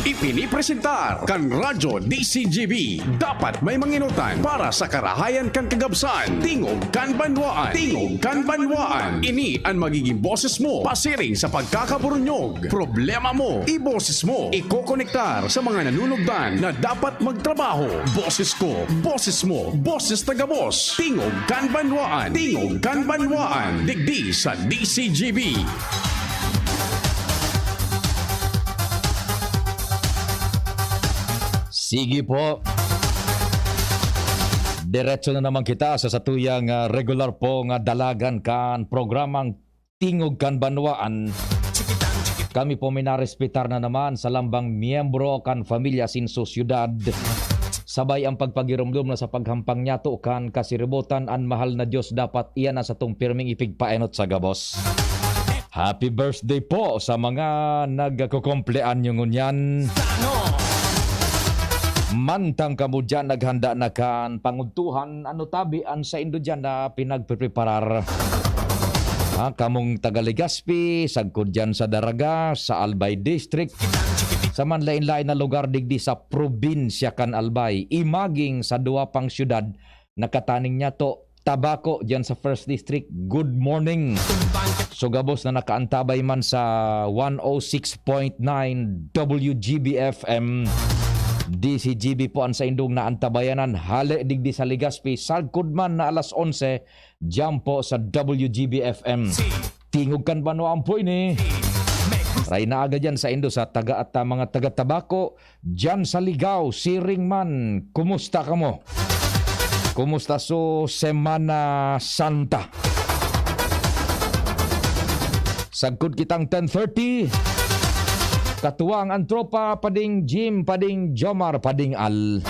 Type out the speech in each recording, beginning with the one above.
Ipinipresentar kan Radyo DCGB. Dapat may manginutan para sa karahayan kan kagabsan. Tingog kan banwaan. Tingog kan banwaan. Ini ang magiging boses mo pasiring sa pagkakaburunyog. Problema mo, iboses mo. Ikokonektar sa mga nanunugdan na dapat magtrabaho. Boses ko, boses mo, boses tagabos. Tingog kan banwaan. Tingog kan banwaan. Digdi sa DCGB. Sige po. Diretso na naman kita sa satuyang regular po nga dalagan kan programang Tingog kan Banwaan. Kami po minarespetar na naman sa lambang miyembro kan familia sin sosyudad. Sabay ang pagpagirumdum na sa paghampang nyato kan kasiributan an mahal na Diyos dapat iyan na sa tong pirming ipigpaenot sa gabos. Happy birthday po sa mga nagkukumplean yung ngunyan. Mantang kamo dyan naghanda na kan panguntuhan ano tabian sa Indo dyan na pinagpreparar. Kamong taga Legazpi, sagkod dyan sa Daraga, sa Albay District, sa manlain-lain na lugar digdi sa probinsya kan Albay, imaging sa duwa pang syudad, nakataning niya to Tabako dyan sa First District, good morning. Sugabos na nakaantabay man sa 106.9 WGB-FM. DCGB po ang sa indong na antabayanan hali digdi sa Legazpi sagkod man na alas 11 jam po sa WGB-FM. Tingog kan Banwaan po ini. Ray na agad yan sa indo sa taga at mga taga-tabako dyan sa Ligaw, Siring man. Kumusta ka mo? Kumusta so Semana Santa? Sagkod kitang 10:30. Katuwang ang tropa, pading Jim, pading Jomar, pading Al.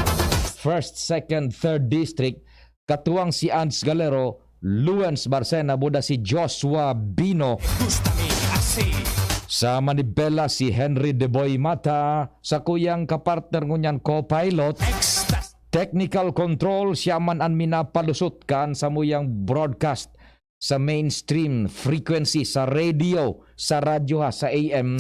First, second, third district. Katuwang si Ans Galero, Luens Barcena, buda si Joshua Bino. Sa Manibela si Henry Deboy Mata. Sa kuyang kapartner ngunyan co-pilot. Technical control, siya man ang minapalusot kan sa muyang broadcast sa mainstream frequency, sa radio, sa radyo ha, sa AM.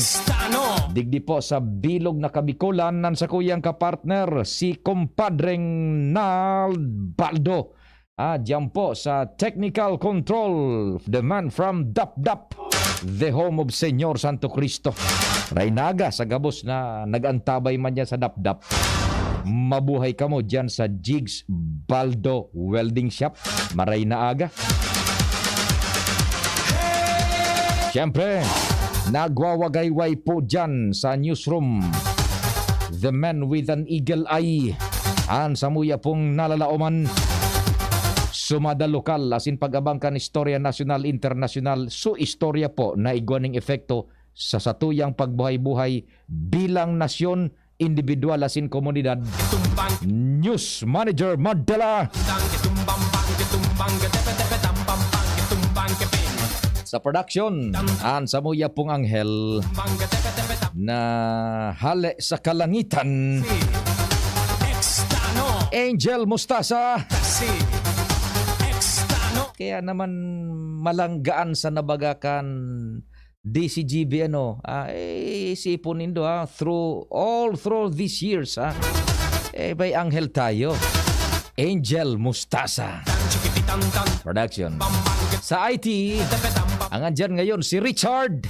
Digdi po sa bilog na Kabikulan nan sa kuyang kapartner si kumpadreng Nal Baldo. Diyan po sa technical control, the man from Dap-Dap, the home of Senyor Santo Cristo. Raynaga sa gabos na nagantabay man niya sa Dap-Dap. Mabuhay ka mo dyan sa Jigs Baldo Welding Shop. Maray na aga. Siyempre, nagwawagayway po dyan sa newsroom. The man with an eagle eye. An samuya pong nalalaoman. Sumada lokal, asin pag-abangkan istorya nasyonal, internasyonal. So istorya po na igwaning efekto sa satuyang pagbuhay-buhay bilang nasyon, individual asin komunidad. News Manager Mandela. Sa production, ang samuya pong anghel na hale sa kalangitan. Angel Mustasa. Kaya naman malanggaan sa nabagakan DCGB sipon nindo through these years may anghel tayo. Angel Mustasa. Production. Sa IT, ang andyan ngayon si Richard.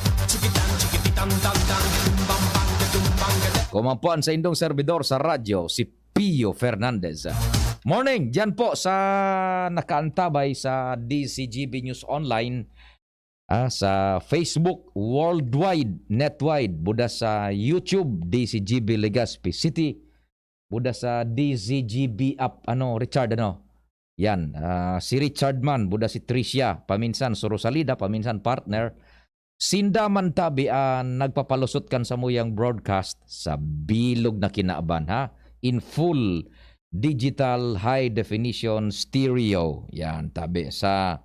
Kumampuan sa indong servidor sa radyo, si Pio Fernandez. Morning, dyan po sa nakaantabay sa DCGB News Online, sa Facebook, worldwide, netwide, buda sa YouTube, DCGB Legazpi City, buda sa DCGB app, Richard, yan, si Richard man, buda si Tricia, paminsan si Rosalida, paminsan partner. Sinda man tabi nagpapalusot kan sa muyang broadcast sa bilog na kinaaban in full digital high definition stereo. Yan tabi sa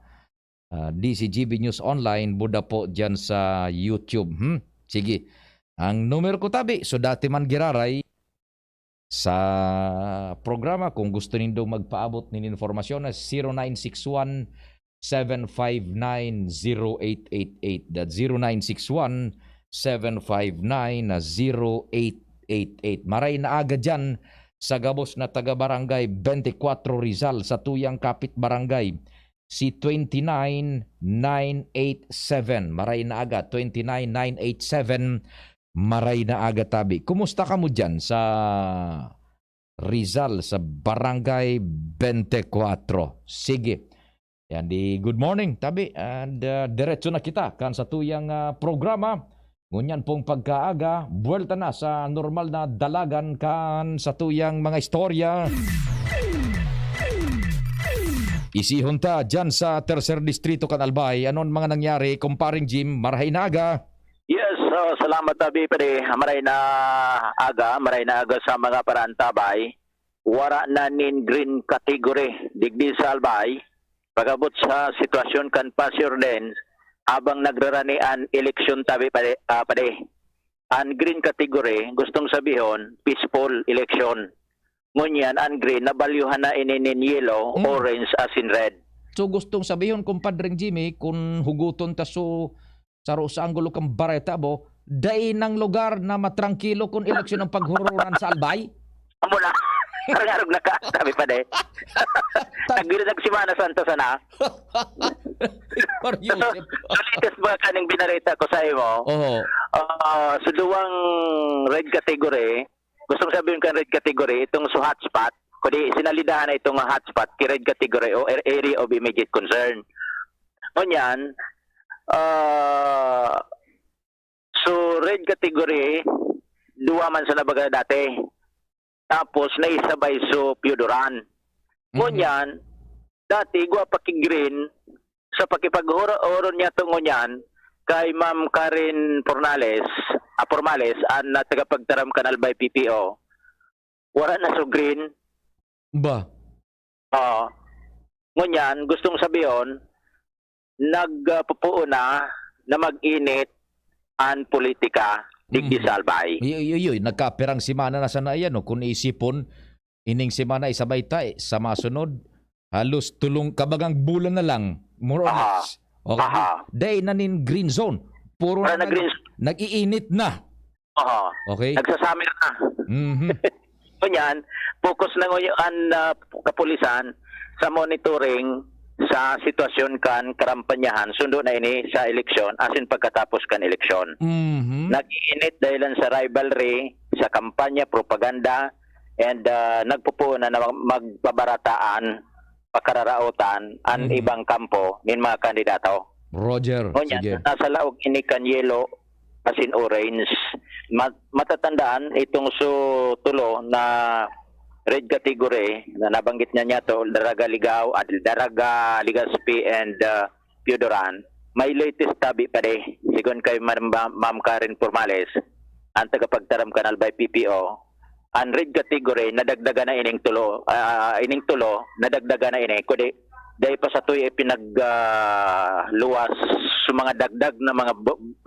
DCGB News Online, buda po dyan sa YouTube. Sige, ang numero ko tabi, so dati man giraray sa programa kung gusto nindo magpaabot nin informasyon na 0961-759-0888. That's 0961-759-0888. 0888. Maray na aga dyan sa gabos na taga-barangay 24 Rizal sa tuyang kapit barangay si 29987. Maray na aga 29987. Maray na aga tabi. Kumusta ka mo dyan sa Rizal sa barangay 24? Sige. Yan di good morning tabi and diretso na kita kan sa tuyang programa. Ngunyan pong pagkaaga, buwelta na sa normal na dalagan kan sa tuyang mga istorya. Isihon ta dyan sa Tercer Distrito kan Albay. Anon mga nangyari, kumparing Jim, marahay na aga? Yes, salamat tabi pare. Maray na aga sa mga parantabay. Wara na nin green category digdi sa Albay. Pagabot sa sitwasyon kan Pasir Den, habang nagraranian eleksyon tabi pare. Ang green category, gustong sabihon, peaceful election. Ngunyan, ang green, nabalyuhan na ininin yellow, orange, as in red. So gustong sabihin, kumpadring Jimmy, kung huguton ta so saro sa anggulo kang bareta bo, day ng lugar na matrangkilo kung eleksyon ng paghururan sa Albay? Amo na. Arang-arag na ka, sabi pa de. Nagbilag si Mana Santa sana. For you. So, latest ba kaning binarita ko sa imo? Oo. Sa duwang red category, gustong sabihin kan red category, itong sa hotspot, kundi sinalidahan na itong hotspot, ki red category o area of immediate concern. Ngunyan, so red category, duwa man sa nabaga dati. Tapos naisabay so Piodoran. Ngunyan, dati gwa paki-green sa pakipag-oron niya to ngunyan kay Ma'am Karen Pormales ang tagapagtaram kanal by PPO. Wala na so green. Ba? Ngunyan, gustong sabihin, nagpupuo na mag-init ang politika digdi sa Albay. Yoy, nagkaperang simana na sana yan. No? Kung isipon, ining simana isabay ta sa masunod, halos tulong kabagang bulan na lang. More or less. Okay. Day na nin green zone. Puro na nag-iinit na. Okay. Nagsasamir na. Mm-hmm. Kunyan, focus na ngayon ang kapulisan sa monitoring sa sitwasyon kan karampanyahan sundo na ini sa eleksyon asin pagkatapos kan eleksyon. Mm-hmm. Nag-iinit dahil sa rivalry, sa kampanya, propaganda, and nagpupuo na magpabarataan, pakararautan ang ibang kampo ng mga kandidato. Roger, Ngunyan, sige. nasa laog ini kan yellow asin orange. Matatandaan itong tulo na red category na nabanggit niya to, Daraga Ligaw, Daraga Ligaspi, and Piodoran. May latest tabi pa de, sigon kay Ma'am Karen Pormales, ang tagapagtaram kanal by PPO. Ang red category, nadagdaga na ining tulo, nadagdaga na ining, kundi dahil pa sa tuy pinagluwas sa mga dagdag na mga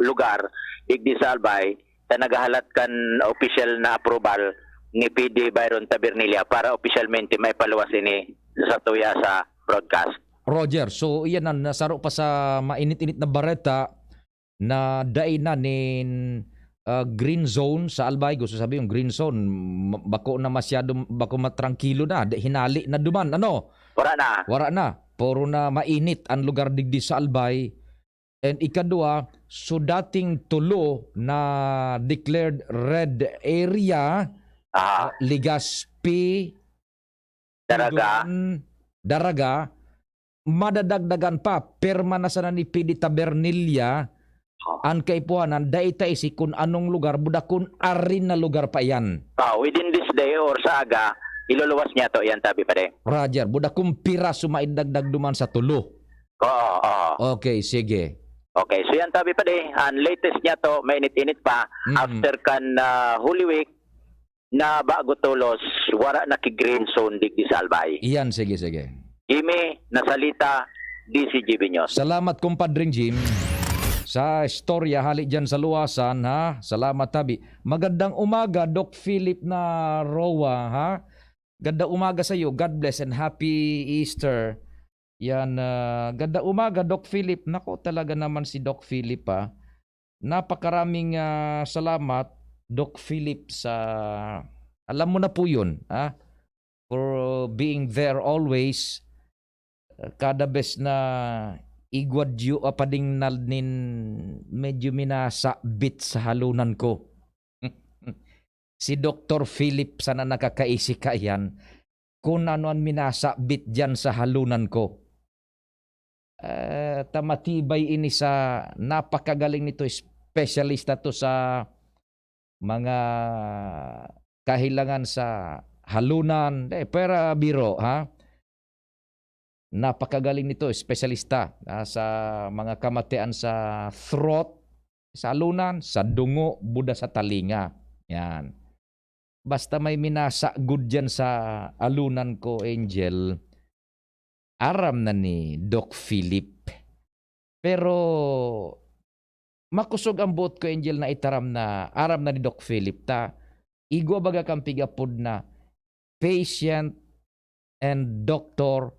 lugar, igdi sa Albay, na naghahalat kan official na approval ni PD Byron Tabernilla para opisyalmente may paluwas ini sa tuya sa broadcast. Roger, so iyan ang nasaro pa sa mainit-init na bareta na dainan nin green zone sa Albay. Gusto sabi yung green zone, bako na masyado, bako matrangkilo na, hinali na duman, ano? Wara na. Puro na mainit ang lugar digdi sa Albay. And ikadua, so dating tulo na declared red area, Ligaspi, Daraga, madadagdagan pa, perma na sana ni PD Tabernilla, ang kaipuanan, daita isi kung anong lugar, budakun arin na lugar pa yan. Within this day or sa aga, iluluwas niya to yan tabi pa de. Roger, budakun pira sumaidagdag duman sa tulo. Okay, sige. Okay, so yan tabi pa de. Ang latest niya to, mainit-init pa, after kan Holy Week, na bago tulos, wala na ki-green zone digdi sa Albay. Iyan, sige. Jimmy, nasalita, DCGB News. Salamat, kumpadring Jim. Sa istorya, hali dyan sa luwasan, ha? Salamat, tabi. Magandang umaga, Doc Philip na Roa, ha? Ganda umaga sa iyo. God bless and happy Easter. Yan, ganda umaga, Doc Philip. Nako, talaga naman si Doc Philip, ha? Napakaraming salamat. Doc Philip sa alam mo na po yun, for being there always. Kada bes na igwadyo apading nalnin medyo minasabit sa halunan ko. Si Dr. Philip sana nakakaisik ka yan kung ano ang minasabit dyan sa halunan ko. Tamatibay ini sa napakagaling nito, specialista to sa mga kahilangan sa halunan. Pera biro, napakagaling nito, espesyalista sa mga kamatian sa throat, sa alunan, sa dungo, buda sa talinga. Yan. Basta may minasagud dyan sa alunan ko, Angel, aram na ni Doc Philip. Pero makusog ang buot ko, Angel, na itaram na aram na ni Doc Philip ta igwa baga kang pigapod na patient and doctor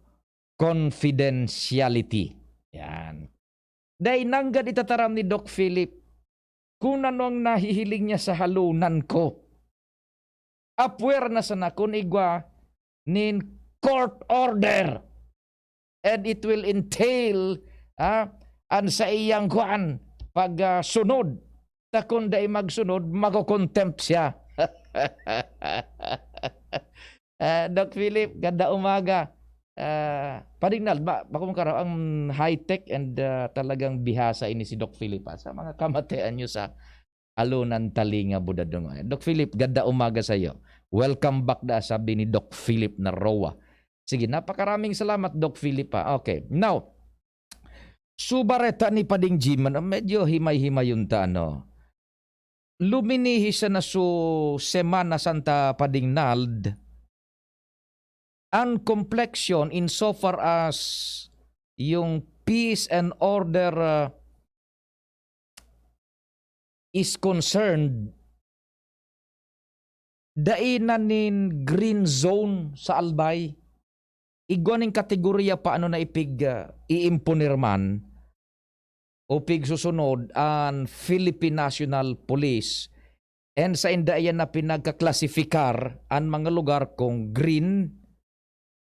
confidentiality. Yan. Dahil nanggad itataram ni Doc Philip kung ano ang nahihiling niya sa halunan ko. Apwer na sana kung igwa nin court order. And it will entail an sa iyang kuan pag sunod. Ta kung dahil magsunod, makukontempt siya. Doc Philip, ganda umaga. Padinal, bako karaw ang high-tech and talagang bihasa ini si Doc Philip sa mga kamatayan nyo sa alunan talinga budadong. Doc Philip, ganda umaga sa iyo. Welcome back da, sabi ni Doc Philip na Roa. Sige, napakaraming salamat Doc Philip. Okay, now, subareta ni Pading Jim, medyo himay-himay yung ano. Luminihi siya na su Semana Santa Pading Nald ang complexion insofar as yung peace and order is concerned, dainan green zone sa Albay. Igwaning kategorya paano na ipig iimponer man o pig susunod ang Philippine National Police, and sa indayan na pinagkaklasifikar ang mga lugar kung green,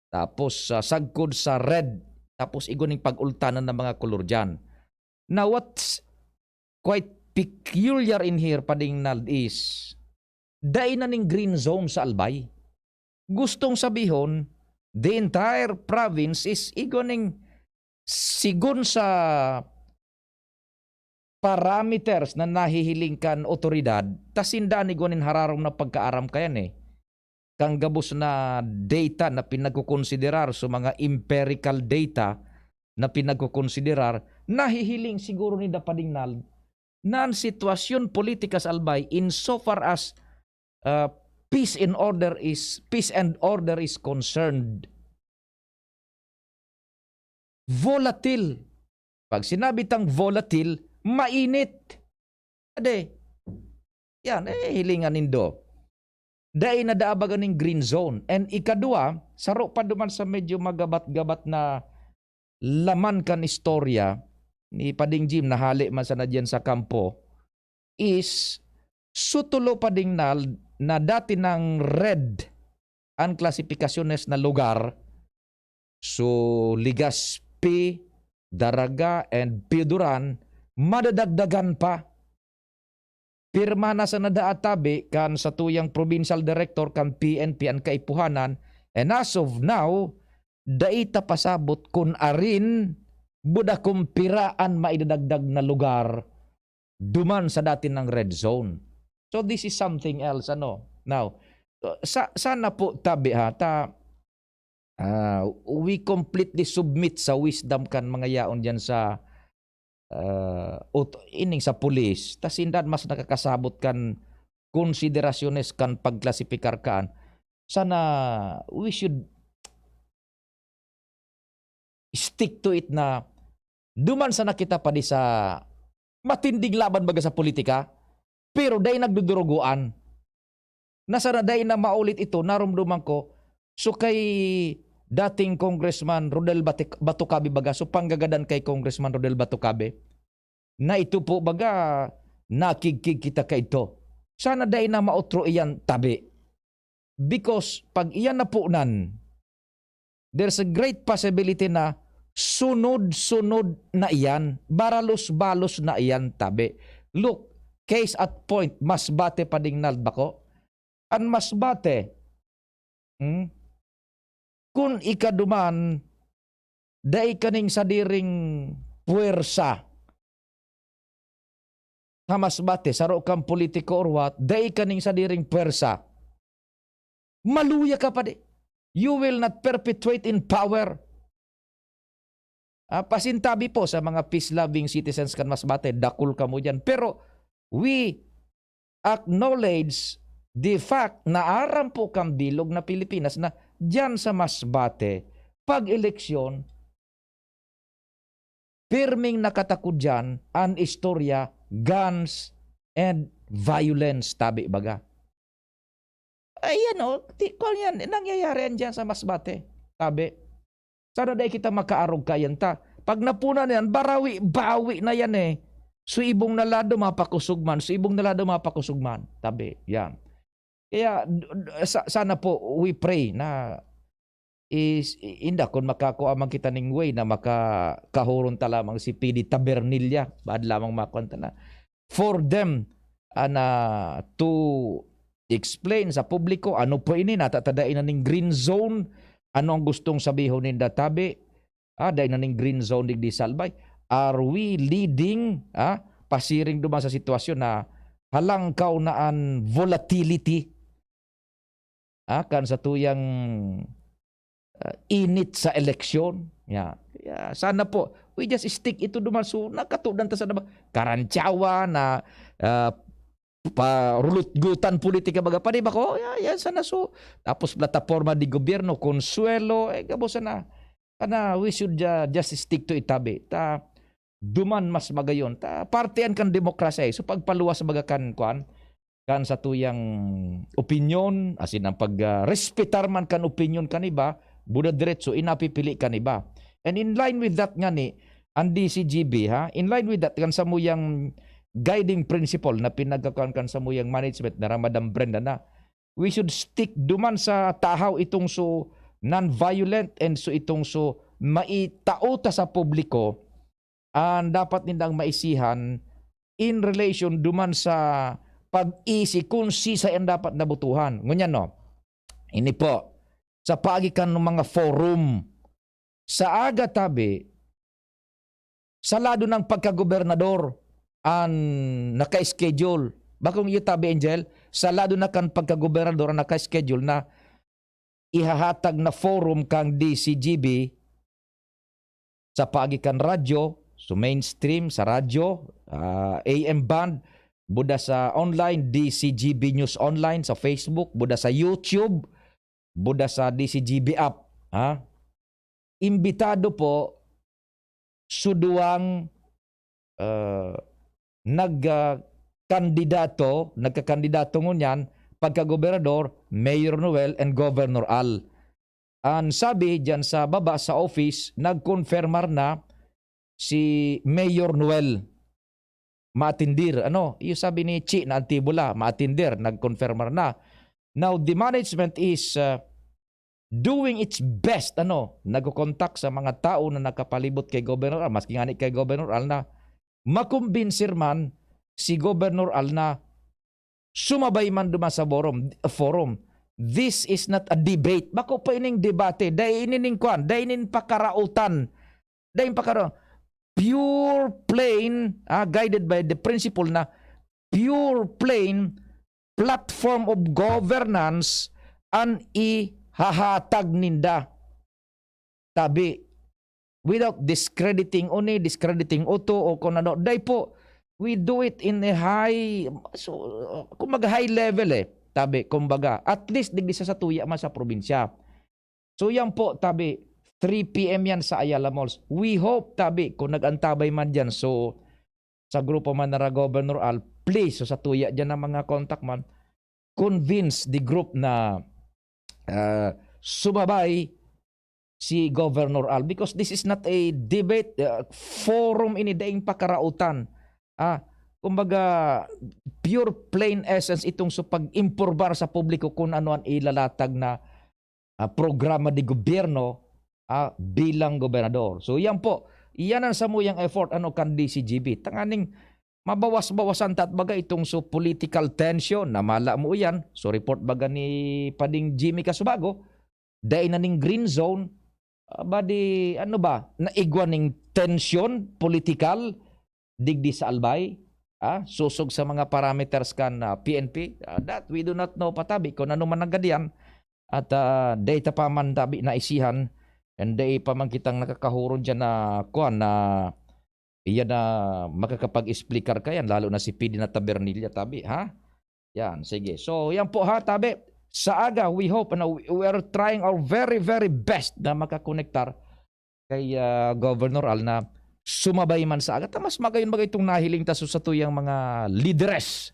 tapos sagkod sa red, tapos igwaning pag-ultanan ng mga kolor dyan. Now what's quite peculiar in here, Pading Nald, is dainan ning green zone sa Albay. Gustong sabihon, the entire province is igwaning sigun sa parameters na nahihiling kan otoridad, tasindaan igwanin hararong na pagkaaram kayan kang gabos na data na pinagkukonsiderar so mga empirical data na pinagkukonsiderar, nahihiling siguro ni Dapading Nald na ang sitwasyon politika sa Albay insofar as peace and order is concerned, volatile. Pag sinabi tang volatile, mainit. Ade. Yan, hilingan nindo. Dahil nadaabagan ng green zone. And ikadua, saro pa duman sa medyo magabat-gabat na laman kan istorya ni Pading Jim, nahali man sana dyan sa kampo, is sutulo Pading Nald na dati ng red ang klasifikasyones na lugar. So, Legazpi, Daraga, and Piuduran, madadagdagan pa. Pirma na sa nadaatabi kan sa tuyang provincial director kan PNP ang kaipuhanan, and as of now, daita pasabot kun arin buda kumpiraan maidadagdag na lugar duman sa dati ng red zone. So this is something else, Now, sana po tabi we completely submit sa wisdom kan mga yaon dyan sa ining sa pulis, tas hindan mas nakakasabot kan konsiderasyones kan pagklasipikar kaan. Sana we should stick to it na duman sa nakita pa di sa matinding laban baga sa politika, pero day nagduduruguan. Nasa na day na maulit ito, narumduman ko, so kay dating Congressman Rodel Batucabe baga, so panggagadan kay Congressman Rodel Batucabe, na ito po baga, nakikig kita kay ito. sana dahil na mautro iyan tabi. Because pag iyan napunan, there's a great possibility na sunod-sunod na iyan, baralos-balos na iyan tabi. Look, case at point, Masbate padingnal bako. Ang Masbate, kung ikaduman, dahil kaning sadiring puwersa, sa Masbate, saro kang politiko or what, dahil kaning sadiring puwersa, maluya ka pa di. You will not perpetuate in power. Pasintabi po sa mga peace-loving citizens kan Masbate, dakul ka mo dyan. Pero we acknowledge the fact na aram po kang bilog na Pilipinas na dyan sa Masbate, pag-eleksyon, pirming nakatakod dyan ang istorya, guns, and violence, tabi baga. Ayan o, kung yan, nangyayari yan dyan sa Masbate. Tabi. Sana dahil kita makaarog kayan ta. Pag napunan yan, bawi na yan eh. So ibong nalado mapakusugman. Tabi. Yan. Kaya sana po we pray na inda kung makakuamang kita ning way na makakahuron ta lamang si PD Tabernilla. Baad lamang makonta na. For them to explain sa publiko ano po ini natatadain na ning green zone, ano ang gustong sabihon ninda tabi, dahil na ning green zone digdi Salbay. Are we leading pasiring duman sa sitwasyon na halangkaw na an volatility kan sa tuyang init sa eleksyon. Sana po we just stick ito duman so nakatudan ta sa karantyawa na rulutgutan politika baga pa di ba ko yan sana so tapos plataforma di gobyerno konsuelo gabo sana we should just stick to itabi ta duman mas magayon ta partian kan demokrasya so pagpaluwas baga kan sa tuyang opinion asin ang pag-respetar man kan opinion kan iba buda diretso inapipili kan iba and in line with that nga ni ang DCGB in line with that kan sa muyang guiding principle na pinagkakuan kan sa muyang management na Madam Brenda na we should stick duman sa tahaw itong so non-violent and so itong so maitauta sa publiko ang dapat nindang maisihan in relation duman sa pag-isi kung sisa ang dapat nabutuhan. Ngunyan no, ini po sa pagikan ng mga forum sa aga tabi sa lado ng pagkagobernador ang naka-schedule. Bakong yung tabi, Angel, sa lado na kan pagkagobernador ang naka-schedule na ihahatag na forum kang DCGB sa pagikan radyo, so mainstream sa radyo, AM band, buda sa online, DCGB News Online sa Facebook, buda sa YouTube, buda sa DCGB app. Imbitado po suduang nagkakandidato ngunyan pagka-gobernador, Mayor Noel and Governor Al. Ang sabi dyan sa baba sa office, nagkonfirmar na si Mayor Noel maatindir. Yung sabi ni Chi na Antibula, maatindir, nagkonfirmar na. Now, the management is doing its best, nagkokontak sa mga tao na nakapalibot kay Governor Al, maski nga ni kay Governor Al na makumbinsir man si Governor Al na sumabay man duman sa forum. This is not a debate. Bako pa ining debate. Dahil inining kwan. Dahil inin pakarautan. Dahil pakarautan. Pure plain, guided by the principle na pure plain platform of governance ang ihahatag ninda. Tabi. Without discrediting uni, discrediting oto o kung ano. Dahil po, we do it in a high, so, kumbaga high level tabi, kumbaga. At least digdi sa tuya man sa probinsya. So yan po, tabi, 3 p.m. yan sa Ayala Malls. We hope, tabi, kung nag-antabay man dyan, so sa grupo man na Governor Al, please, so sa tuya dyan ng mga contact man, convince the group na sumabay si Governor Al because this is not a debate forum ini daing pakarautan. kumbaga pure plain essence itong sa pag-imporbar sa publiko kung ano ang ilalatag na programa di gobyerno bilang gobernador. So yan po, iyan ang samuyang effort kan DCGB. Tanganing mabawas-bawasan baga itong so political tension na mala mo yan. So report baga ni Pading Jimmy Casubago, dahil na ning green zone, naigwaning tension political digdi sa Albay, susog sa mga parameters kan PNP, that we do not know patabi kung ano man nagadian at data pa man tabi na isihan and day pa man kitang nakakahuron dyan na kuan na iyan na makakapag-explicar ka yan lalo na si PD na Tabernilla tabi yan sige, so yan po tabi sa aga we hope na we are trying our very very best na makakonektar kay Governor Al na sumabay man sa aga mas magayon itong nahiling taso sa tuyang mga leaderess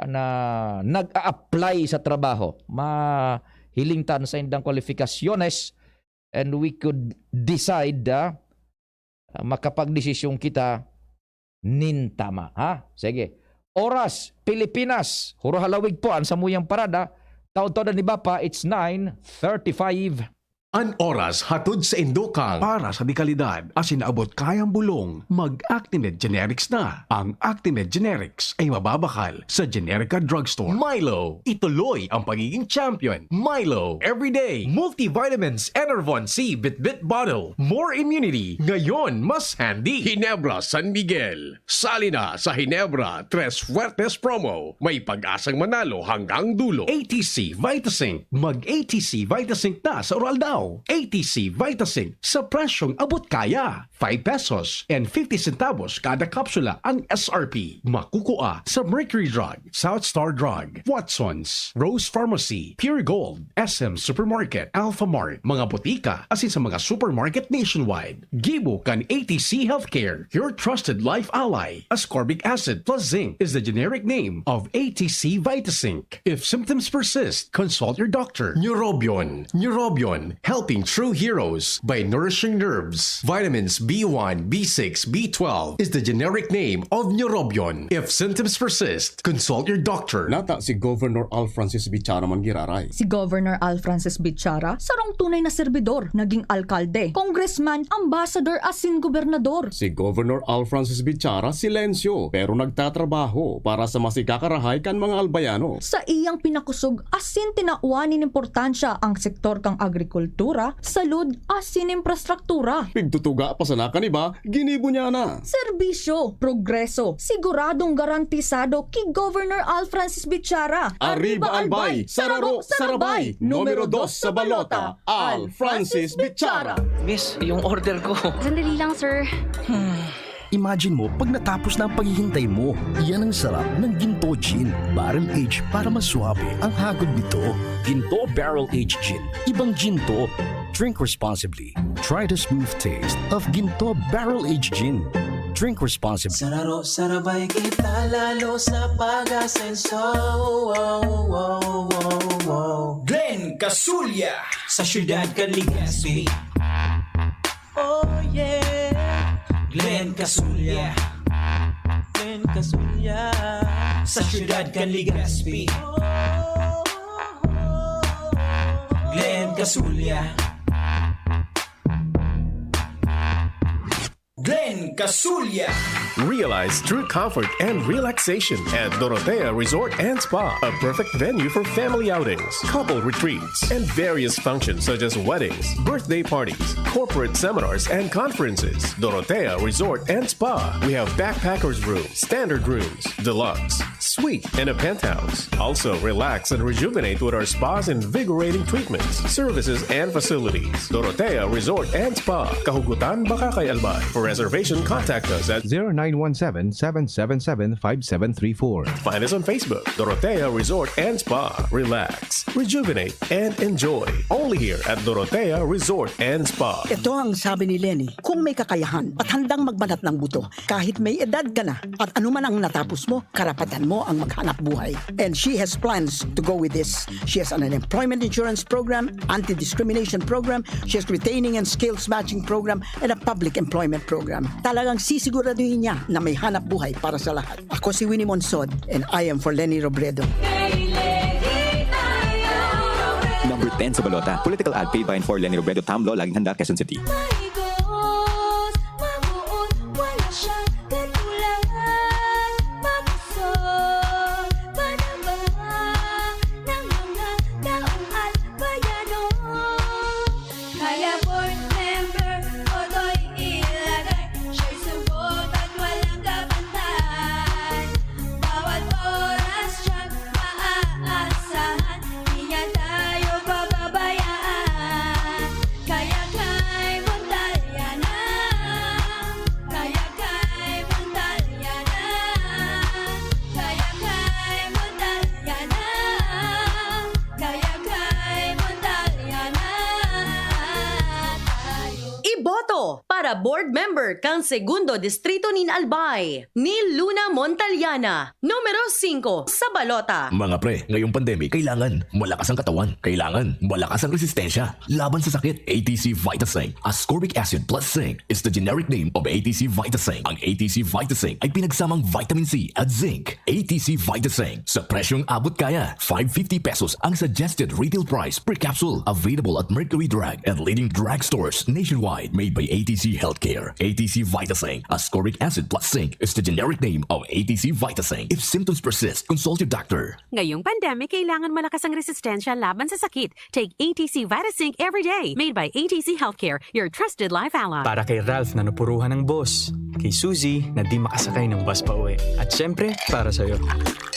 na nag-a-apply sa trabaho mahilingtan sa indang kwalifikasyones and we could decide makapagdesisyon kita nintama. Sige. Oras, Pilipinas. Huro halawig po ang samuyang parada. Taon-taon na ni Bapa, it's 9:35. An oras hatod sa Indokang para sa dekalidad asin abot kayang bulong mag-Actined Generics na. Ang Actined Generics ay mababakal sa Generica Drugstore. Milo, ituloy ang pagiging champion. Milo, everyday multivitamins Enervon C Bit Bottle. More immunity, ngayon mas handy. Ginebra San Miguel. Sali na sa Ginebra Tres Fuertes promo. May pag-asang manalo hanggang dulo. ATC Vitasync. Mag-ATC Vitasync na sa oral daw. ATC Vitasync sa presyong abot kaya. 5 pesos and 50 centavos kada kapsula ang SRP. Makukuha sa Mercury Drug, South Star Drug, Watson's, Rose Pharmacy, Pure Gold, SM Supermarket, Alpha Mart, mga botika asin sa mga supermarket nationwide. Gibo kan ATC Healthcare, your trusted life ally. Ascorbic acid plus zinc is the generic name of ATC Vitasync. If symptoms persist, consult your doctor. Neurobion, helping true heroes by nourishing nerves. Vitamins B1, B6, B12 is the generic name of Neurobion. If symptoms persist, consult your doctor. Nata si Governor Al Francis Bichara man giraray. Si Governor Al Francis Bichara, sarong tunay na serbidor, naging alkalde, congressman, ambassador, asin gobernador. Si Governor Al Francis Bichara silensyo pero nagtatrabaho para sa masikakarahay kan mga albayano. Sa iyang pinakusog, asin tinauanin importansya ang sektor kang agrikultura, salud, asin infrastruktura. Pigtutuga pa sana kaniba, ginibo niya na. Serbisyo, progreso, siguradong garantisado kay Governor Al Francis Bichara. Arriba Albay, Sararo, Sarabay, numero 2 sa balota, Al Francis Bichara. Miss, yung order ko. Sandali lang, sir. Imagine mo pag natapos na ang paghihintay mo. Yan ang sarap ng Ginto Gin. Barrel Age para mas suabe ang hagod nito. Ginto Barrel Age Gin. Ibang ginto. Drink responsibly. Try the smooth taste of Ginto Barrel Age Gin. Drink responsibly. Sararo, sarabay kita lalo sa pag-asenso. Glenn Casulya sa siyudad Legazpi. Oh yeah. Glenn Casulya. Glenn Casulya sa siyudad Legazpi. Glenn Casulya. Glenn Casulya. Realize true comfort and relaxation at Dorotea Resort and Spa, a perfect venue for family outings, couple retreats, and various functions such as weddings, birthday parties, corporate seminars, and conferences. Dorotea Resort and Spa. We have backpackers rooms, standard rooms, deluxe, suite, and a penthouse. Also, relax and rejuvenate with our spa's invigorating treatments, services, and facilities. Dorotea Resort and Spa, Kahugutan, Bakakay, Albay. For reservation, contact us at 0917-777-5734. Find us on Facebook, Dorotea Resort and Spa. Relax, rejuvenate, and enjoy. Only here at Dorotea Resort and Spa. Ito ang sabi ni Lenny, kung may kakayahan at handang magbanat ng buto, kahit may edad ka na at anuman ang natapos mo, karapatan mo ang maghanap buhay. And she has plans to go with this. She has an employment insurance program, anti-discrimination program, she has retaining and skills matching program, and a public employment program. Talagang sisiguraduhin niya na may hanap buhay para sa lahat. Ako si Winnie Monsod and I am for Lenny Robredo. Number 10 sa balota. Political ad paid by and for Lenny Robredo, Tamlo, Laging Handa, Quezon City. Iboto para board member kang Segundo Distrito nin Albay ni Luna Montaliana, numero 5 sa balota. Mga pre, ngayong pandemic, kailangan malakas ang katawan. Kailangan malakas ang resistensya. Laban sa sakit, ATC Vitasync. Ascorbic acid plus zinc is the generic name of ATC Vitasync. Ang ATC Vitasync ay pinagsamang vitamin C at zinc. ATC Vitasync. Sa presyong abot kaya, 550 pesos ang suggested retail price per capsule. Available at Mercury Drug and leading drugstores nationwide. Made by ATC Healthcare. ATC Vitasync. Ascorbic acid plus zinc is the generic name of ATC Vitasync. If symptoms persist, consult your doctor. Ngayong pandemic, kailangan malakas ang resistensya laban sa sakit. Take ATC Vitasync every day. Made by ATC Healthcare, your trusted life ally. Para kay Ralph na napuruhan ng boss. Kay Suzy na di makasakay ng bus pa uwi. At syempre, para sa'yo.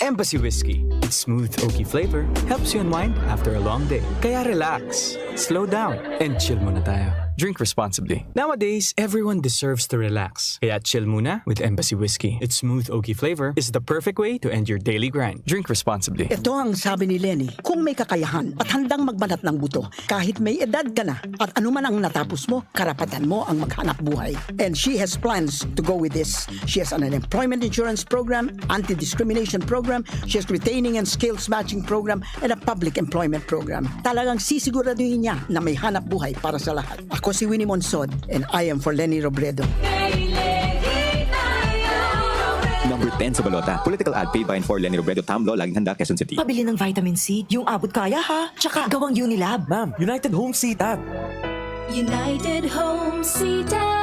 Embassy Whiskey. Its smooth, oaky flavor helps you unwind after a long day. Kaya relax, slow down, and chill muna tayo. Drink responsibly. Nowadays, everyone deserves to relax. Kaya chill muna with Embassy Whiskey. Its smooth, oaky flavor is the perfect way to end your daily grind. Drink responsibly. Ito ang sabi ni Lenny, kung may kakayahan at handang magbanat ng buto, kahit may edad ka na at anuman ang natapos mo, karapatan mo ang maghanap buhay. And she has plans to go with this. She has an unemployment insurance program, anti-discrimination program, she has retaining and skills matching program, and a public employment program. Talagang sisiguraduhin niya na may hanap buhay para sa lahat. Ako si Winnie Monsod and I am for Lenny Robredo. Number 10 sa balota. Political ad paid by and for Lenny Robredo, Tamlo, Laging Handa, Quezon City. Pabili ng vitamin C, yung abot kaya ha. Tsaka gawang Unilab. Ma'am, United Home C-Tab. United Home C-Tab.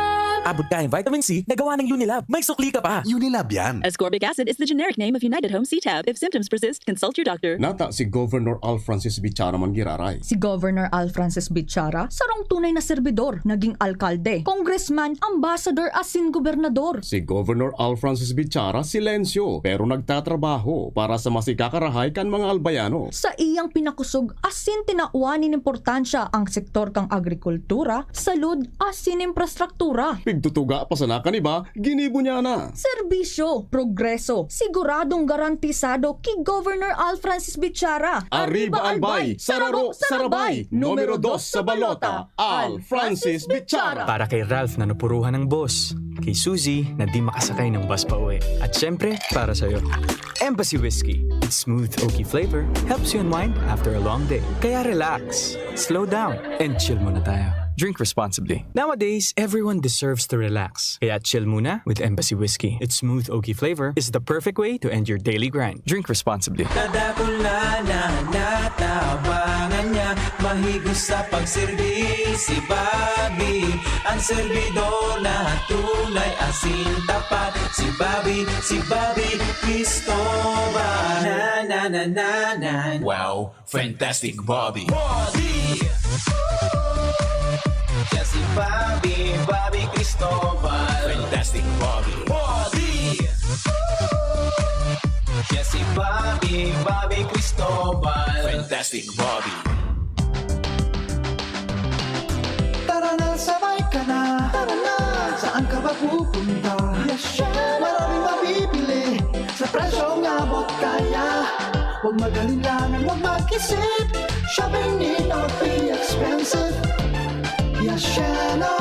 Abot ka yung vitamin C na gawa ng Unilab. May sukli ka pa. Unilab yan. Ascorbic acid is the generic name of United Home C-Tab. If symptoms persist, consult your doctor. Nata si Governor Al Francis Bichara man giraray. Si Governor Al Francis Bichara, sarong tunay na serbidor, naging alkalde, congressman, ambassador, asin gobernador. Si Governor Al Francis Bichara silensyo pero nagtatrabaho para sa masikakarahay kan mga albayano. Sa iyang pinakusog, asin tinauanin importansya ang sektor kang agrikultura, salud, asin infrastruktura. Pigtutuga pa sana kaniba, ginibo niya na. Serbisyo, progreso, siguradong garantisado kay Governor Al Francis Bichara. Arriba Albay, Sararo, Sarabay, numero 2 sa balota, Al Francis Bichara. Para kay Ralph na napuruhan ng boss. Kay Suzy na di makasakay ng bus pa uwi. At syempre, para sa'yo. Embassy Whiskey. Its smooth, oaky flavor helps you unwind after a long day. Kaya relax, slow down, and chill muna tayo. Drink responsibly. Nowadays, everyone deserves to relax. Kaya chill muna with Embassy Whiskey. Its smooth, oaky flavor is the perfect way to end your daily grind. Drink responsibly. Kadakul na natabangan niya, mahigos sa pagserbi si Bobby. Ang servidor na tunay asin tapat, si Bobby Cristobal. Na. Wow, fantastic Bobby. Si Bobby Cristobal. Fantastic Bobby. Si Bobby Cristobal. Fantastic Bobby. Tara na, sabay ka na. Tara na, saan ka ba pupunta? Maraming mabibili sa presyong abot kaya. Huwag magalinlangan, huwag mag-isip. Shopping need not be expensive. Yashano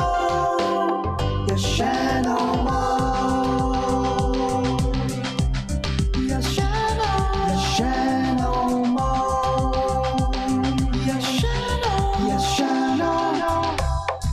Mall. Yashano Mall. Yashano.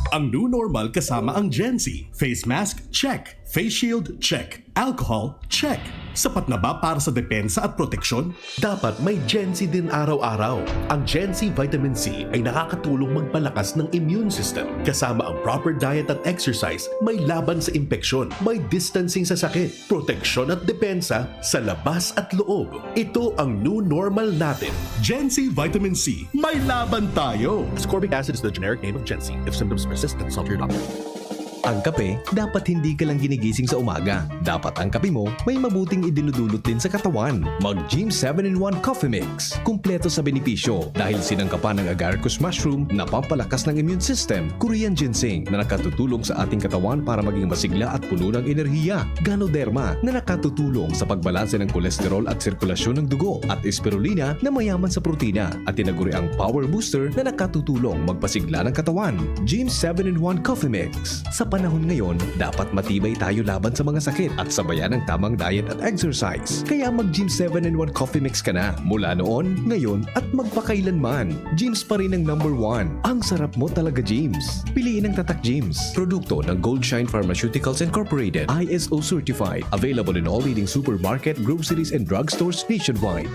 Ang ang new normal kasama ang Gen Z. Face mask? Check. Face shield? Check. Alcohol? Check. Sapat na ba para sa depensa at proteksyon? Dapat may Gen Z din araw-araw. Ang Gen Z Vitamin C ay nakakatulong magpalakas ng immune system. Kasama ang proper diet at exercise, may laban sa impeksyon, may distancing sa sakit, proteksyon at depensa sa labas at loob. Ito ang new normal natin. Gen Z Vitamin C. May laban tayo! Ascorbic acid is the generic name of Gen Z. If symptoms persist, consult your doctor. Ang kape, dapat hindi ka lang ginigising sa umaga. Dapat ang kape mo may mabuting idinudulot din sa katawan. Mag-Gym 7-in-1 Coffee Mix. Kumpleto sa benepisyo dahil sinangkapan ng agaricus mushroom na pampalakas ng immune system, Korean ginseng na nakatutulong sa ating katawan para maging masigla at puno ng enerhiya, Ganoderma na nakatutulong sa pagbalanse ng kolesterol at sirkulasyon ng dugo, at spirulina na mayaman sa protina, at tinaguri ang Power Booster na nakatutulong magpasigla ng katawan. Gym 7-in-1 Coffee Mix. Sa panahon ngayon, dapat matibay tayo laban sa mga sakit at sabayan ng tamang diet at exercise. Kaya mag-Gym 7-in-1 Coffee Mix ka na mula noon, ngayon at magpakailanman. Gyms pa rin ang number 1. Ang sarap mo talaga, Gyms. Piliin ang Tatak Gyms. Produkto ng Gold Shine Pharmaceuticals Incorporated. ISO certified. Available in all leading supermarket, groceries, and drugstores nationwide.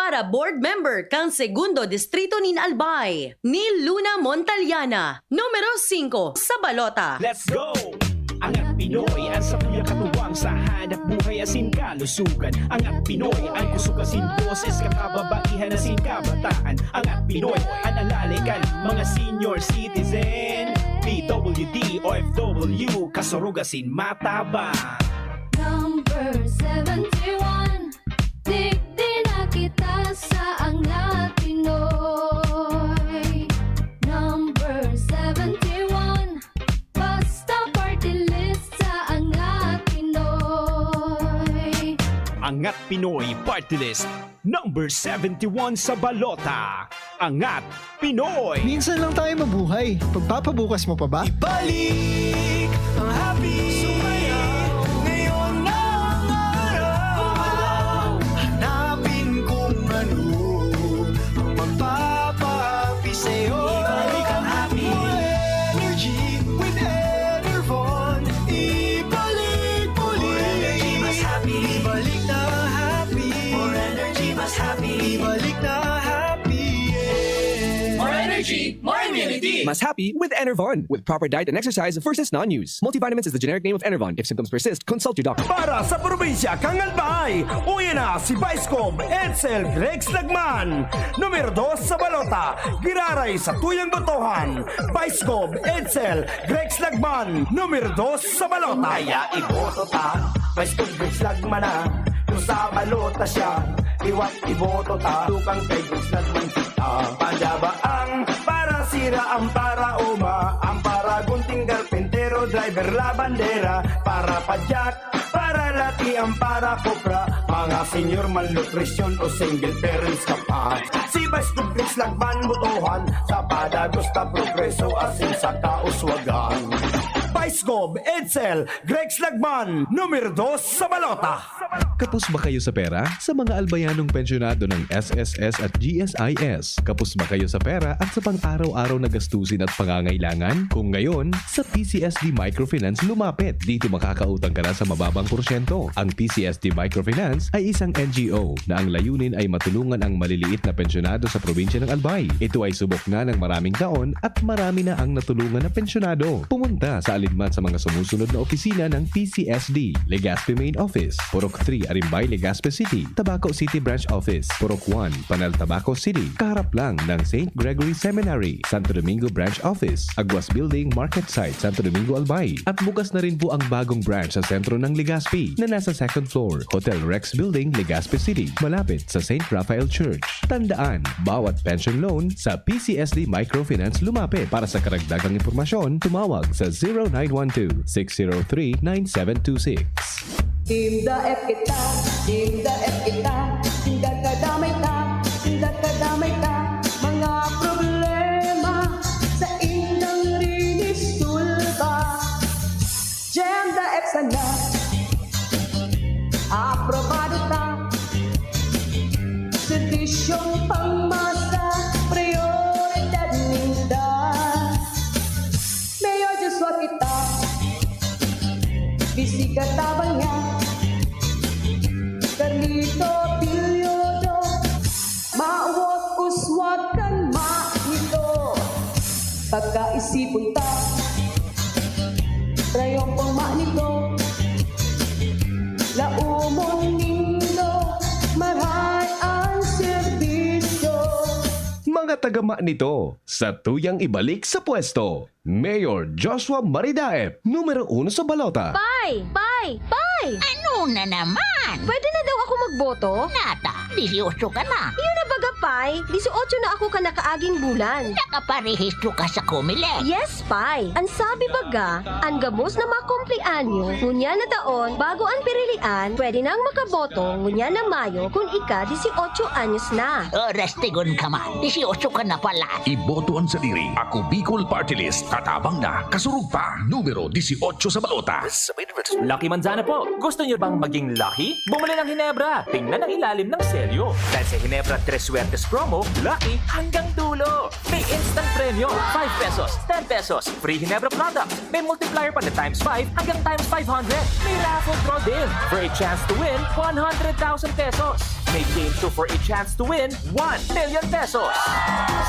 Para board member kang Segundo Distrito nin Albay, ni Luna Montaliana, numero 5 sa balota. Let's go! Angat Pinoy, ang sapuya katuwang sa hanap buhay asin kalusugan. Angat Pinoy, ang kusugasin boses kakababaihan asin kabataan. Angat Pinoy, analalikan mga senior citizen. PWD, OFW, kasurugasin matabang. Number 71, di na kita sa Angat Pinoy. Number 71, basta party list sa Angat Pinoy. Angat Pinoy Party List, number 71 sa balota. Angat Pinoy. Minsan lang tayo mabuhay. Pagpapabukas mo pa ba? Ibalik ang happy. Sumayaw ngayon na ang araw. Hanapin kung ano ang magpapahappy sa'yo. Ibalik ang happy. More energy with Enervon. Ibalik muli. More energy mas happy. Ibalik na happy. More energy mas happy. Ibalik na happy. Yeah. More energy, more immunity. Mas happy with Enervon. With proper diet and exercise versus non-use. Multivitamins is the generic name of Enervon. If symptoms persist, consult your doctor. Para sa probinsya kang Albay, uwi na si Vicecom Edsel Grex Lagman. Numero 2 sa balota, giraray sa tuyang botohan. Vicecom Edsel Grex Lagman. Numero 2 sa balota. Kaya iboto ta, Vicecom Grex Lagman na. Kung sa balota siya, iwat iboto ta. Tukang kay Grex Lagman kita. Pandabaang para sira ang para uma, ang para gunting garpentero, driver la bandera, para padyak, para lati ang para kopra, mga senior malnutrisyon o single parents ka pa. Si Vice Grex Lagman botohan, sa padagos ta progreso asin sa kauswagan. Vicecom Edsel Grex Lagman, numero 2 sa balota. Kapos ba kayo sa pera? Sa mga albayanong pensyonado ng SSS at GSIS, kapos ba kayo sa pera at sa pang-araw-araw na gastusin at pangangailangan? Kung ngayon, sa PCSD Microfinance lumapit. Dito makakautang ka na sa mababang porsyento. Ang PCSD Microfinance ay isang NGO na ang layunin ay matulungan ang maliliit na pensyonado sa probinsya ng Albay. Ito ay subok na ng maraming taon at marami na ang natulungan na pensyonado. Pumunta sa alinman sa mga sumusunod na opisina ng PCSD, Legazpi Main Office, Purok 3 Arimbay, Legazpi City, Tabaco City Branch Office, Purok 1, Panal, Tabaco City, kaharap lang ng St. Gregory Seminary, Santo Domingo Branch Office, Aguas Building, Market Site, Santo Domingo, Albay. At bukas na rin po ang bagong branch sa sentro ng Legazpi na nasa second floor, Hotel Rex Building, Legazpi City, malapit sa St. Raphael Church. Tandaan, bawat pension loan sa PCSD Microfinance lumapit. Para sa karagdagang impormasyon, tumawag sa 0912-603-9726. Tinda F kita, tinda F kita, tinda kadamay ka, mga problema sa indang rinisulba. Tinda F sana, aprobado ta, sertisyong pangmasa, prioridad ninda. Mayor Joshua kita, bisika tabang niya, Carlito Pilyodo, mawag uswag kan nito. Pagkaisipon ta, trayong pang nito, laumon nindo, maray ang serbisyo. Mga tagama nito, sa tuyang ibalik sa pwesto, Mayor Joshua Maridaep, numero 1 sa balota. Pai! Ano na naman? Pwede na daw ako magboto? Nata, 18 ka na. Yun na baga, Pai. 18 na ako ka nakaaging bulan. Nakaparehistro ka sa Comelec. Yes, Pai. Ang sabi baga, ang gamos na makumplianyo, ngunya na taon, bago ang pirilian, pwede nang makaboto, ngunya na Mayo, kung ika 18 anyos na. Oras tigon ka man, 18 ka na pala. Iboto ang sadiri. Ako Bicol Party List. Katabang na, kasurug pa, numero 18 sa balota. Lucky Manzana po. Gusto niyo bang maging lucky? Bumili ng Hinebra. Tingnan ang ilalim ng selyo. Dahil sa Hinebra 3 Suertes promo, lucky hanggang dulo. May instant premium, 5 pesos, 10 pesos. Free Hinebra product. May multiplier pa na times 5 hanggang times 500. May raffle draw din for a chance to win 100,000 pesos. May game 2 for a chance to win 1 million pesos.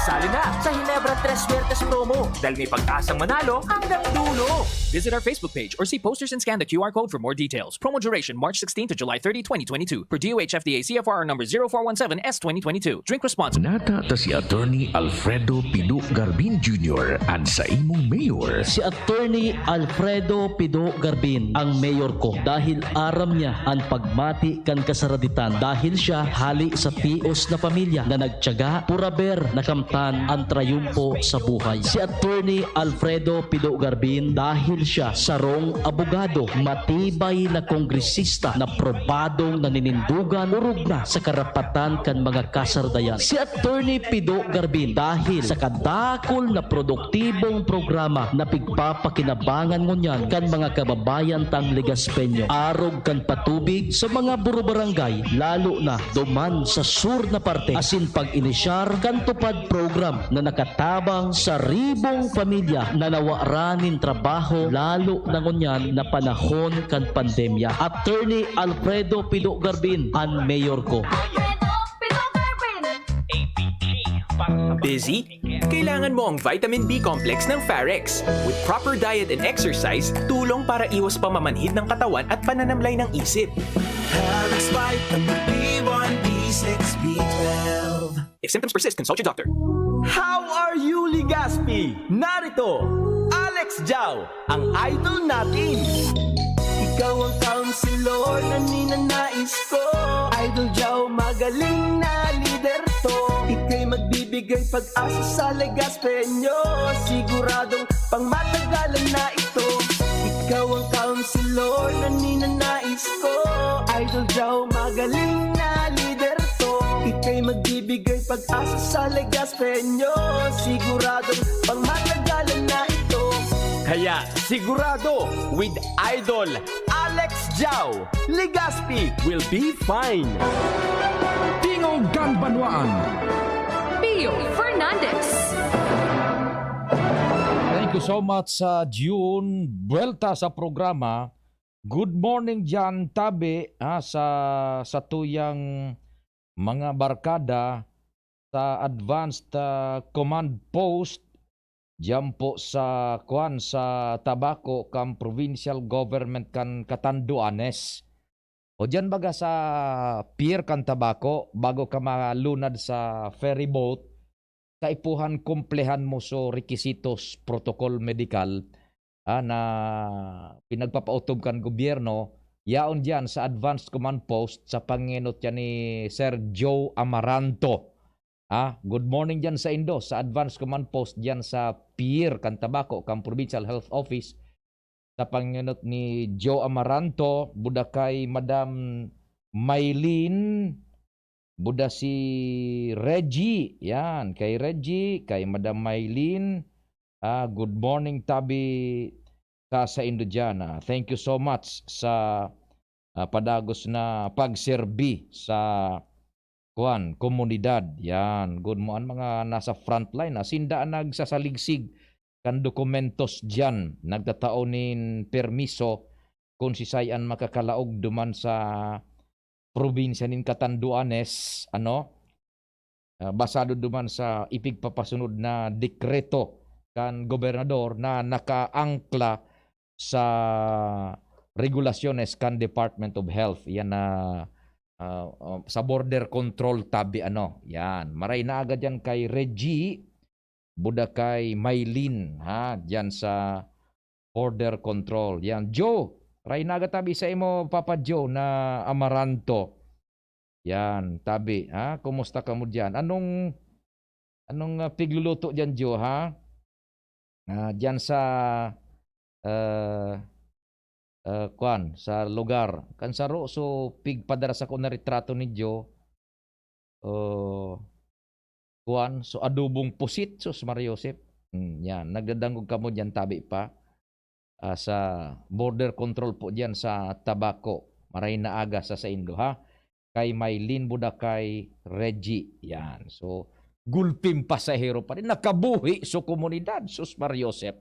Sali na sa Hinebra 3 Suertes promo dahil may pag-asang manalo hanggang dulo. Visit our Facebook page or see posters and scan the QR code for more details. Promo duration March 16 to July 30, 2022. Per DOH FDA CFR number 0417S 2022. Drink responsibly. Nata ta si Attorney Alfredo Pido Garbin Jr. and sa imong mayor. Si Attorney Alfredo Pido Garbin ang mayor ko dahil aram niya ang pagmati kan kasaraditan dahil siya hali sa tios na pamilya na nagtiyaga puraber na kamtan ang trayumpo sa buhay. Si Attorney Alfredo Pido Garbin dahil siya sarong abogado, matibay na kongresista na probadong naninindugan urog na sa karapatan kan mga kasardayan. Si Attorney Pido Garbin dahil sa kadakol na produktibong programa na pigpapakinabangan ngunyan kan mga kababayan tang Legaspeño. Arog kan patubig sa mga buro-barangay lalo na duman sa sur na parte asin pag-inisyar kan tupad program na nakatabang sa ribong pamilya na nawaranin trabaho lalo na ngunyan na panahon kan pandemya. Attorney Alfredo Pido Garbin ang mayor ko. Busy? Kailangan mo ang vitamin B complex ng Farex. With proper diet and exercise, tulong para iwas pamamanhid ng katawan at pananamlay ng isip. Farex Vitamin B1, B6, B12. If symptoms persist, consult your doctor. How are you, Legazpi? Narito, Alex Jau, ang idol natin. Ikaw ang counselor na ninanais ko. Idol Jau, magaling na leader to. Ika'y magbibigay pag-asa sa Legaspeño. Siguradong pangmatagalan na ito. Ikaw ang counselor na ninanais ko. Idol Jau, magaling na leader to. Ika'y magbibigay pag-asa sa Legaspeño. Siguradong pangmatagalan na ito. Kaya sigurado, with Idol Alex Jau, Legazpi will be fine. Tingog Ganbanwaan. Pio Fernandez. Thank you so much sa June. Buelta sa programa. Good morning Jan Tabe sa tuyang mga barkada sa advanced command post diyan po sa Tabaco kan provincial government kan Catanduanes. O dyan baga sa pier kan tabako, bago ka malunad sa ferry boat, kaipuhan kumplehan mo so requisitos protocol medical na pinagpapautob kan gobyerno, yaon dyan sa advanced command post sa panginot yan ni Sir Joe Amaranto. Good morning dyan sa Indo, sa advanced command post dyan sa pier kan tabako, kan provincial health office, sa panginot ni Joe Amaranto, buda kay Madam Maylene, buda si Reggie, yan, kay Reggie, kay Madam Maylene, good morning tabi ka sa Indo dyan. Thank you so much sa padagos na pagserbi sa komunidad. Yan, good mo ang mga nasa frontline, sindaan nagsasaligsig kan dokumentos dyan, nagtataonin permiso kung si sayan makakalaog duman sa probinsya nin Catanduanes, basado duman sa ipigpapasunod na dekreto kan gobernador na nakaangkla sa regulasyones kan Department of Health. Yan na sa border control tabi yan. Maray na agad yan kay Reggie, buda kay Maylene, dyan sa border control. Yan, Joe, ray naga tabi sa imo, Papa Joe, na Amaranto. Yan, tabi, kumusta ka mo dyan? Anong pigluluto dyan, Joe, dyan sa, sa lugar. Kansaro, so pigpadaras ako na retrato ni Joe, so adubong pusit, sus Mariosep. Yan, nagdadangog ka mo dyan tabi pa sa border control po dyan sa Tabaco. Maray na aga sa Indo, kay Maylene, buda kay Reggie. Yan, so gulpim pasahero pa rin, nakabuhi sa komunidad, sus Mariosep.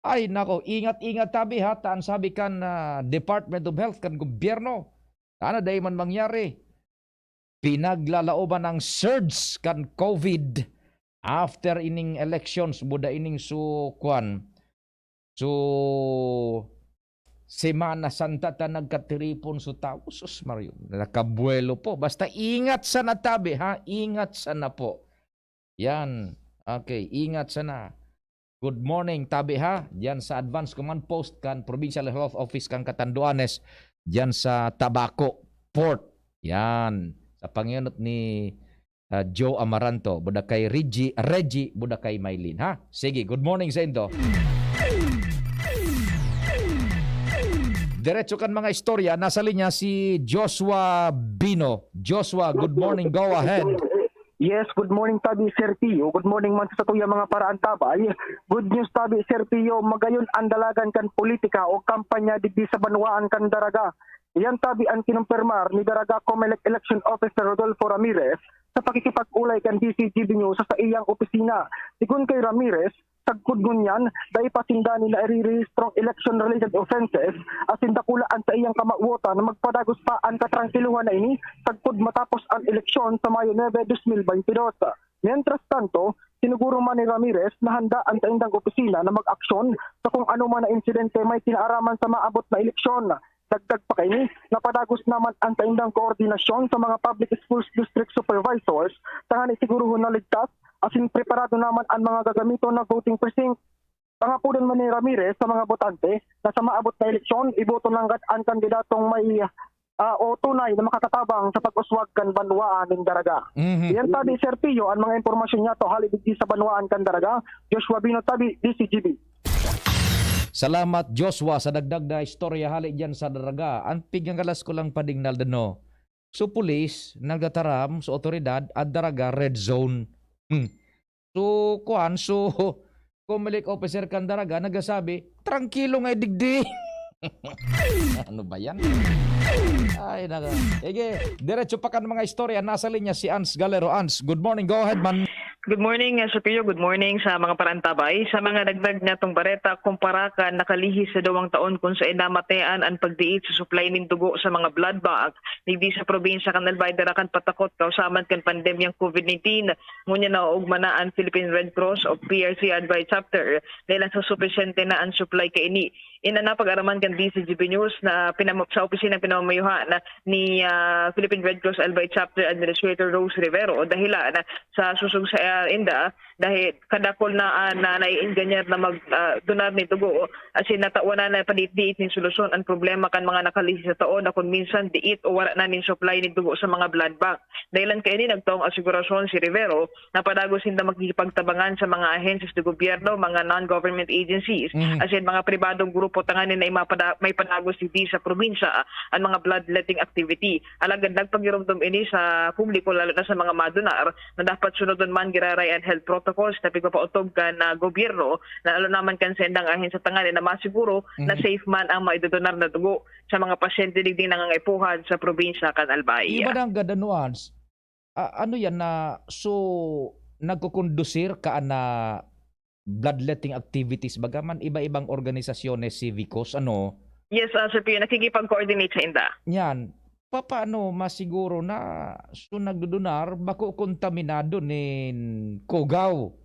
Ay nako, ingat-ingat tabi taan sabi kan Department of Health kan gobyerno. Ano dahi man mangyari? Pinaglalaoban ng surge kan COVID after ining elections, buda ining so Semana Santa ta nagkatiripon so tao. Sus Mario, nakabuelo po. Basta ingat sana tabi, ingat sana po. Yan, okay, ingat sana. Good morning tabi diyan sa Advanced Command Post kan Provincial Health Office kan Catanduanes, diyan sa Tabaco Port. Yan. Sa panginot ni Joe Amaranto, buda kay Reggie, buda kay Maylene, Sige, good morning sa Indo. Diretso kan mga istorya, nasa linya si Joshua Bino. Joshua, good morning, go ahead. Yes, good morning tabi Sir Tio. Good morning man sa tuyang mga paraan tabay. Good news tabi Sir Tio, magayon ang dalagan kan politika o kampanya digdi sa banwaan kan daraga. Yan tabi ang kinumpirmar ni Daraga Comelec Election Officer Rodolfo Ramirez sa pakikipag-ulay kan DCGB News sa iyang opisina. Sigun kay Ramirez, sagkod ngunyan, dahil pasindani na i-rehistrong election-related offenses asin dakulaan sa iyang kamawota na magpadagos pa ang katrangkiluhan na ini sagkod matapos ang eleksyon sa Mayo 9, 2022. Mientras tanto, sinuguro man ni Ramirez na handa ang taindang opisina na mag-aksyon sa kung ano man na insidente may tinaaraman sa maabot na eleksyon. Dagdag pa kaini, napadagos naman ang taindang koordinasyon sa mga public schools district supervisors tangan isiguruhon na ligtas asin preparado naman ang mga gagamito na voting precinct. Pangapunan man ni Ramirez sa mga botante na sa maabot na eleksyon, iboto lang ang kandidatong may o tunay na makakatabang sa pag-uswag kan banwaan ng Daraga. Yan tabi Sir Pio, ang mga impormasyon niya to halibig sa banwaan kan Daraga. Joshua Bino tabi, DCGB. Salamat Joshua sa dagdag na istorya hali dyan sa Daraga. Ang pigangalas ko lang padingnal dano. So pulis, nagdataram sa otoridad at Daraga red zone. So Comelec officer kan Daraga nagasabi, tranquilo nga digdi. Ano ba yan? Ay naga. Ege, diretso pa kan mga istorya. Nasa linya si Ans Galero. Ans, good morning. Go ahead man. Good morning, Sir Pio. Good morning sa mga parantabay. Sa mga dagdag na itong bareta, kumpara ka nakalihis sa 2 taon kung sa inamatean ang pagdiit sa supply ng dugo sa mga blood bank. Nigdi sa probinsya kan Albay darakan patakot kausaman kan pandemyang COVID-19. Ngunya na ugma na ang Philippine Red Cross o PRC Albay chapter. Dahil sa sufisyente na ang supply kaini. inanapag-araman kan DCGB News na sa opisina pinamamayuhan ni Philippine Red Cross Albay Chapter Administrator Rose Rivero dahilan sa susug sa inda dahil kadakol na naiinganyer na mag-donar ni dugo asin natawanan na padit-diit ni solusyon ang problema kan mga nakalihis sa taon na kung minsan diit o wala na nin supply ni dugo sa mga blood bank. Dahilan kay ni nagtaong asigurasyon si Rivero na padagos hindi magkikipagtabangan sa mga ahensyas ng gobyerno, mga non-government agencies, asin mga pribadong grupo tanganin na may padagos hindi sa probinsya ang mga bloodletting activity. Alagad nagpagirumdum ini sa publiko lalo na sa mga madonar na dapat sunodon man giraray and health protocols na pigpapautog kan na gobyerno na lalo naman kan sendang ahensya tanganin na masiguro na safe man ang maidodonar na dugo sa mga pasyente digding nangangaipuhan sa probinsya kan Albay. Iba na ang gadanuans. Ano yan na nagkukondusir ka na bloodletting activities bagaman iba-ibang organisasyones cívicos Yes, Sir Pio, nakikipag-coordinate sa inda. Yan. Paano masiguro na nagdudunar bako kontaminado nin Cugao?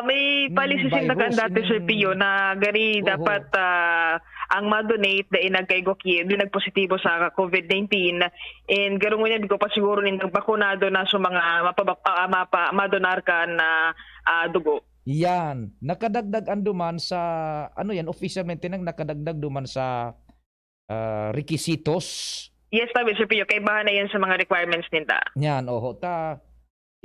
May policy na kan dati, Sir Pio, na gari dapat ang ma-donate na inagkaigoki, di nagpositibo sa COVID-19 and garong di ko pa siguro nin nagbakunado na sa mga madonar ka na dugo. Yan, nakadagdag anduman sa officialmente nang nakadagdag duman sa requisitos. Yes, tabi Sir Pio, kay bahan na yan sa mga requirements ninda. Yan,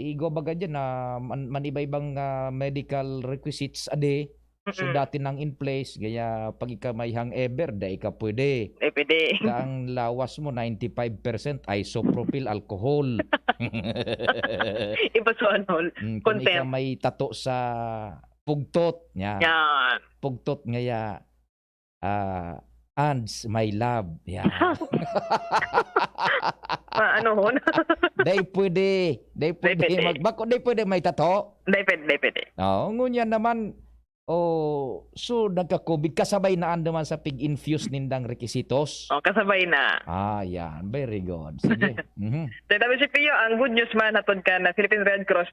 igo baga dyan na maniba-ibang medical requisites ade. So dati nang in place, gaya pag ika may hangover, da ika pwede. Pwede. Ang lawas mo, 95% isopropyl alcohol. Iba so kung ika may tato sa pugtot. Yan. Pugtot ngaya, Ands, my love. Yan. Day pwede. Bako day pwede may tato? Day pwede. Ngunyan naman, so nagka-COVID, kasabay na andaman sa pig-infuse nindang requisitos? Kasabay na. Yan. Very good. Sige. Sabi si Pio, ang good news man hatod ka na Philippine Red Cross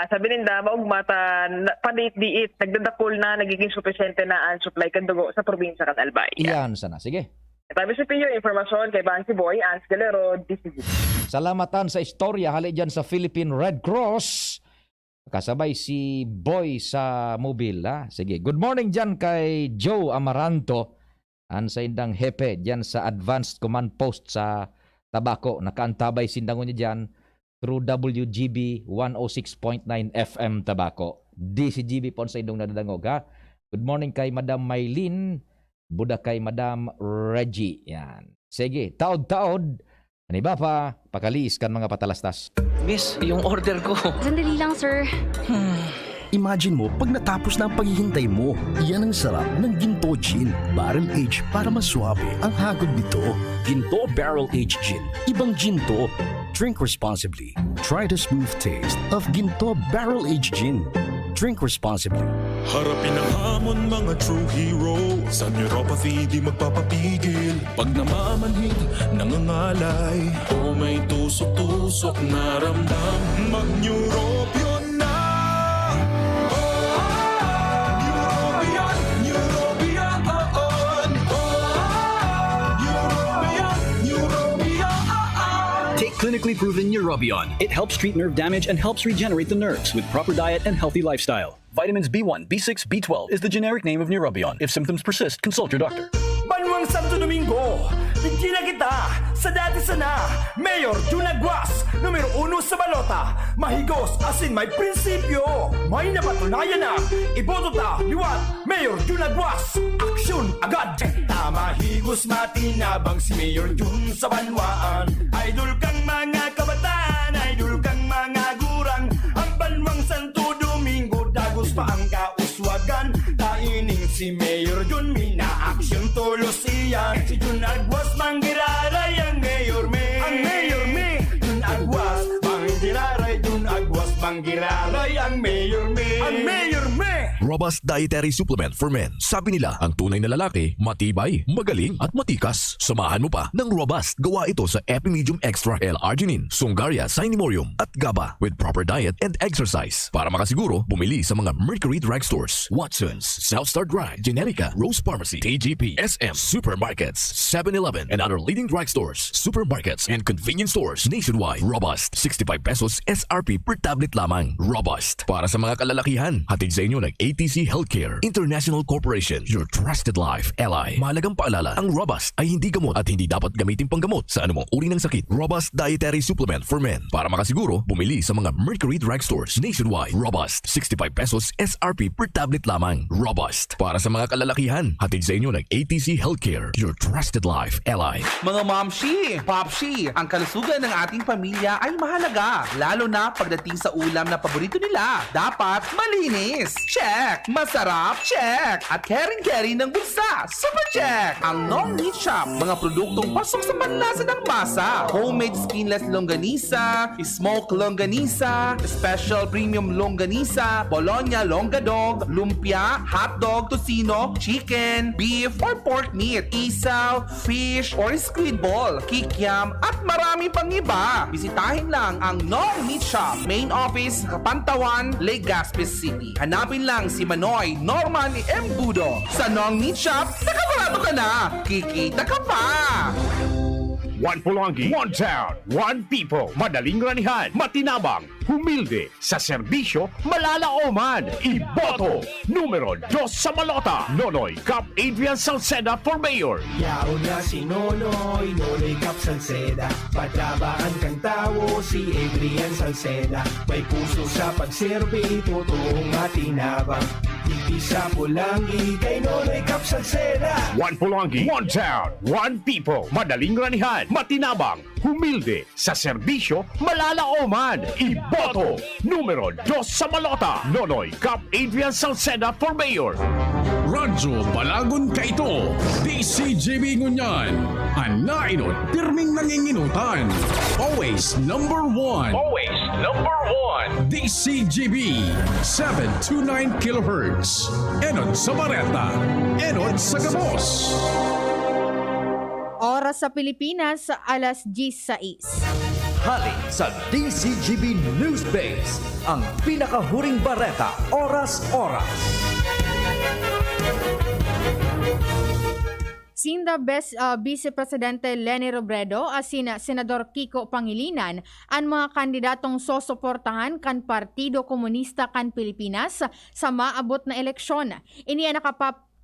sabi ninda, maugmata, padit-diit, nagdadakol na, nagiging supisente na ang supply kan dugo sa probinsya kan Albay. Iyan sana. Sige. Sabi si Pio, informasyon kay Banky Boy, Ans Galero, DCG. Salamatan sa istorya, hali dyan sa Philippine Red Cross. Kasabay si Boy sa mobile. Sige. Good morning dyan kay Joe Amaranto. Sa indang hepe dyan sa Advanced Command Post sa Tabaco. Nakaantabay sindangon niya dyan through WGB 106.9 FM Tabaco. DCGB po sa indong nadadangog. Good morning kay Madam Maylin. Buda kay Madam Reggie. Yan. Sige. Taod-taod. Ano ba pa? Pakaliis kan mga patalastas. Miss, yung order ko. Sandali lang, sir. Imagine mo, pag natapos na ang paghihintay mo, yan ang sarap ng Ginto Gin. Barrel Age para maswabe ang hagod nito. Ginto Barrel Age Gin. Ibang gin to. Drink responsibly. Try the smooth taste of Ginto Barrel Age Gin. Drink responsibly. Harapin ang hamon, mga true hero. Sa neuropathy, di magpapapigil. Pag namamanhid, nangangalay. O may tusok-tusok na ramdam, mag-Neurobion na. Clinically proven Neurobion. It helps treat nerve damage and helps regenerate the nerves with proper diet and healthy lifestyle. Vitamins B1, B6, B12 is the generic name of Neurobion. If symptoms persist, consult your doctor. Banwang Santo Domingo, bigyan na kita sa dati sana. Mayor Jun Aguas, numero 1 sa balota. Mahigos asin may prinsipyo. May napatunayan na, iboto ta, liwat. Mayor Jun Aguas, aksyon agad. Mahigos matinabang si Mayor Jun sa banwaan. Idol kang mga kabataan, idol kang mga gurang. Ang Banwang Santo Domingo, dagos pa ang kauswagan. Taining si Mayor Jun, mina-aksyon tulos iyan. Si Jun Aguas, manggiraray ang Mayor Me. Ang Mayor Me, Jun Aguas, manggiraray. Jun Aguas, manggiraray ang Mayor Me. Ang Mayor Me. Robust Dietary Supplement for Men. Sabi nila, ang tunay na lalaki, matibay, magaling at matikas. Samahan mo pa ng Robust. Gawa ito sa Epimedium Extra L-Arginine, Sungaria Cinnamomorium at GABA with proper diet and exercise. Para makasiguro, bumili sa mga Mercury Drugstores, Watson's, Southstar Drug, Generica, Rose Pharmacy, TGP, SM, Supermarkets, 7-Eleven, and other leading drugstores, supermarkets, and convenience stores nationwide. Robust, 65 pesos SRP per tablet lamang. Robust, para sa mga kalalakihan. Hatid sa inyo ng ATC Healthcare International Corporation, your trusted life ally. Mahalagang paalala, ang Robust ay hindi gamot at hindi dapat gamitin panggamot sa anumang uri ng sakit. Robust Dietary Supplement for Men. Para makasiguro, bumili sa mga Mercury Drugstores nationwide. Robust, 65 pesos SRP per tablet lamang. Robust, para sa mga kalalakihan. Hatid sa inyo ng ATC Healthcare, your trusted life ally. Mga momshi, popshi, ang kalusugan ng ating pamilya ay mahalaga. Lalo na pagdating sa ulam na paborito nila. Dapat malinis. Check. Masarap. Check. At caring-caring ng bulsa. Super check. Ang non-meat shop. Mga produktong pasok sa panlasa ng masa. Homemade skinless longganisa, smoked longganisa, special premium longganisa, Bologna longadog, lumpia, hotdog, tocino, chicken, beef, or pork meat, isaw, fish, or squid ball, kikiam, at marami pang iba. Bisitahin lang ang Non-Meat Shop, main office, Kapantawan, Legazpi City. Hanapin lang si Manoy Norman M. Budo. Sa Non-Meat Shop, nakabarado ka na. Kikita ka pa! One Pulangi, one town, one people. Madaling ranihan, matinabang, humilde, sa serbisyo, malalaoman. Iboto, numero 2 sa Malota. Nonoy Cap Adrian Salceda for Mayor. Yaon na si Nonoy, Nonoy Cap Salceda. Patrabaan kang tao, si Adrian Salceda. May puso sa pagserbi, totoong matinabang. Hindi sa Pulangi, kay Nonoy Cap Salceda. One Pulangi, one town, one people. Madaling ranihan, matinabang, humilde, sa serbisyo, malalaoman. Iboto, numero 2 sa Malota. Nonoy Cap Adrian Salceda for Mayor. Radyo Balagon Kaito, DCGB Ngunyan, Anainot, pirming nanginginutan. Always number 1. Always number 1. DCGB, 729 kHz. Enod sa Bareta, Enod sa Gabos. Oras sa Pilipinas, alas 10:06. Hali sa DCGB News Base, ang pinakahuring bareta, oras-oras. Sinda Vice Presidente Leni Robredo asina Senador Kiko Pangilinan ang mga kandidatong sosuportahan kan Partido Komunista kan Pilipinas sa maabot na eleksyon. Ini ang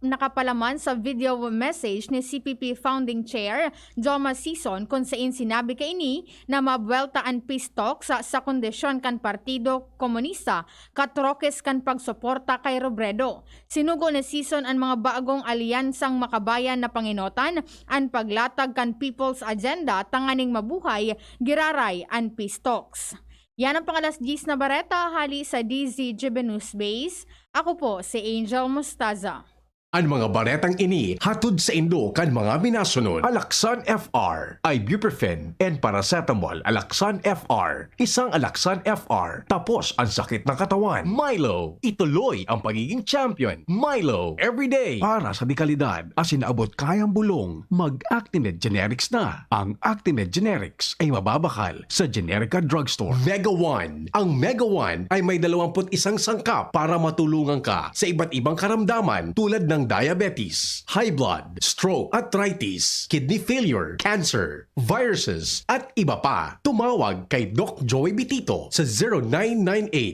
nakapalaman sa video message ni CPP Founding Chair Joma Sison kung saan sinabi kay ini na mabuelta ang peace talk sa kondisyon kan Partido Komunista katrokes kan pagsuporta kay Robredo. Sinugo ni Sison ang mga bagong alyansang makabayan na panginotan ang paglatag kan People's Agenda tanganing mabuhay giraray ang peace talks. Yan ang pangalas 10 na bareta hali sa DZGB News Base. Ako po si Angel Mustaza. Ang mga baretang ini hatod sa Indo kan mga minasunod. Alaksan FR, ibuprofen, and paracetamol. Alaksan FR, isang Alaksan FR. Tapos ang sakit ng katawan. Milo, ituloy ang pagiging champion. Milo, everyday. Para sa dekalidad, as inaabot kayang bulong, mag-Actimед Generics na. Ang Actimed Generics ay mababakal sa Generica Drugstore. Mega One. Ang Mega One ay may 21 sangkap para matulungan ka sa iba't ibang karamdaman tulad ng diabetes, high blood, stroke, arthritis, kidney failure, cancer, viruses, at iba pa. Tumawag kay Doc Joey Bitito sa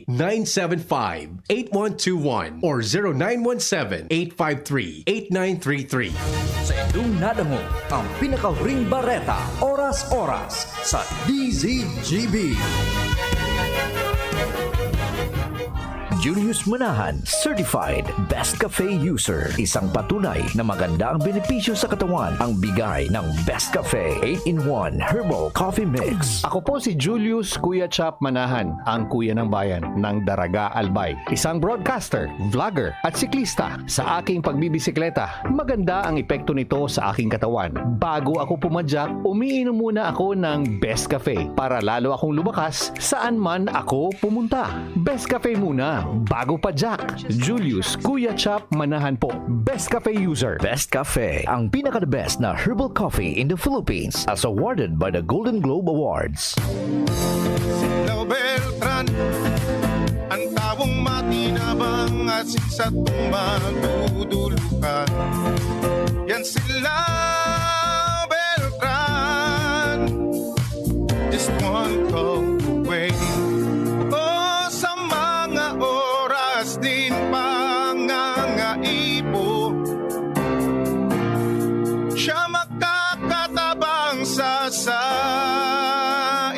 0998-975-8121 or 0917-853-8933. Sa inyong nadango, ang pinakahuring bareta, oras-oras sa DZGB. Julius Manahan, Certified Best Cafe User. Isang patunay na maganda ang benepisyo sa katawan ang bigay ng Best Cafe 8-in-1 Herbal Coffee Mix. Ako po si Julius Kuya Chap Manahan, ang kuya ng bayan ng Daraga Albay. Isang broadcaster, vlogger at siklista. Sa aking pagbibisikleta, maganda ang epekto nito sa aking katawan. Bago ako pumadyak, umiinom muna ako ng Best Cafe para lalo akong lumakas saan man ako pumunta. Best Cafe muna Bago pa Jack, Julius, Kuya Chap, Manahan po. Best Cafe user. Best Cafe, ang pinaka-the best na herbal coffee in the Philippines as awarded by the Golden Globe Awards. Silaw Beltran, ang tawong matinabang asin sa tumbang dudulukan. Yan sila Beltran, just one call away. O sa mga oras din pangangaipo, siya makakatabang sa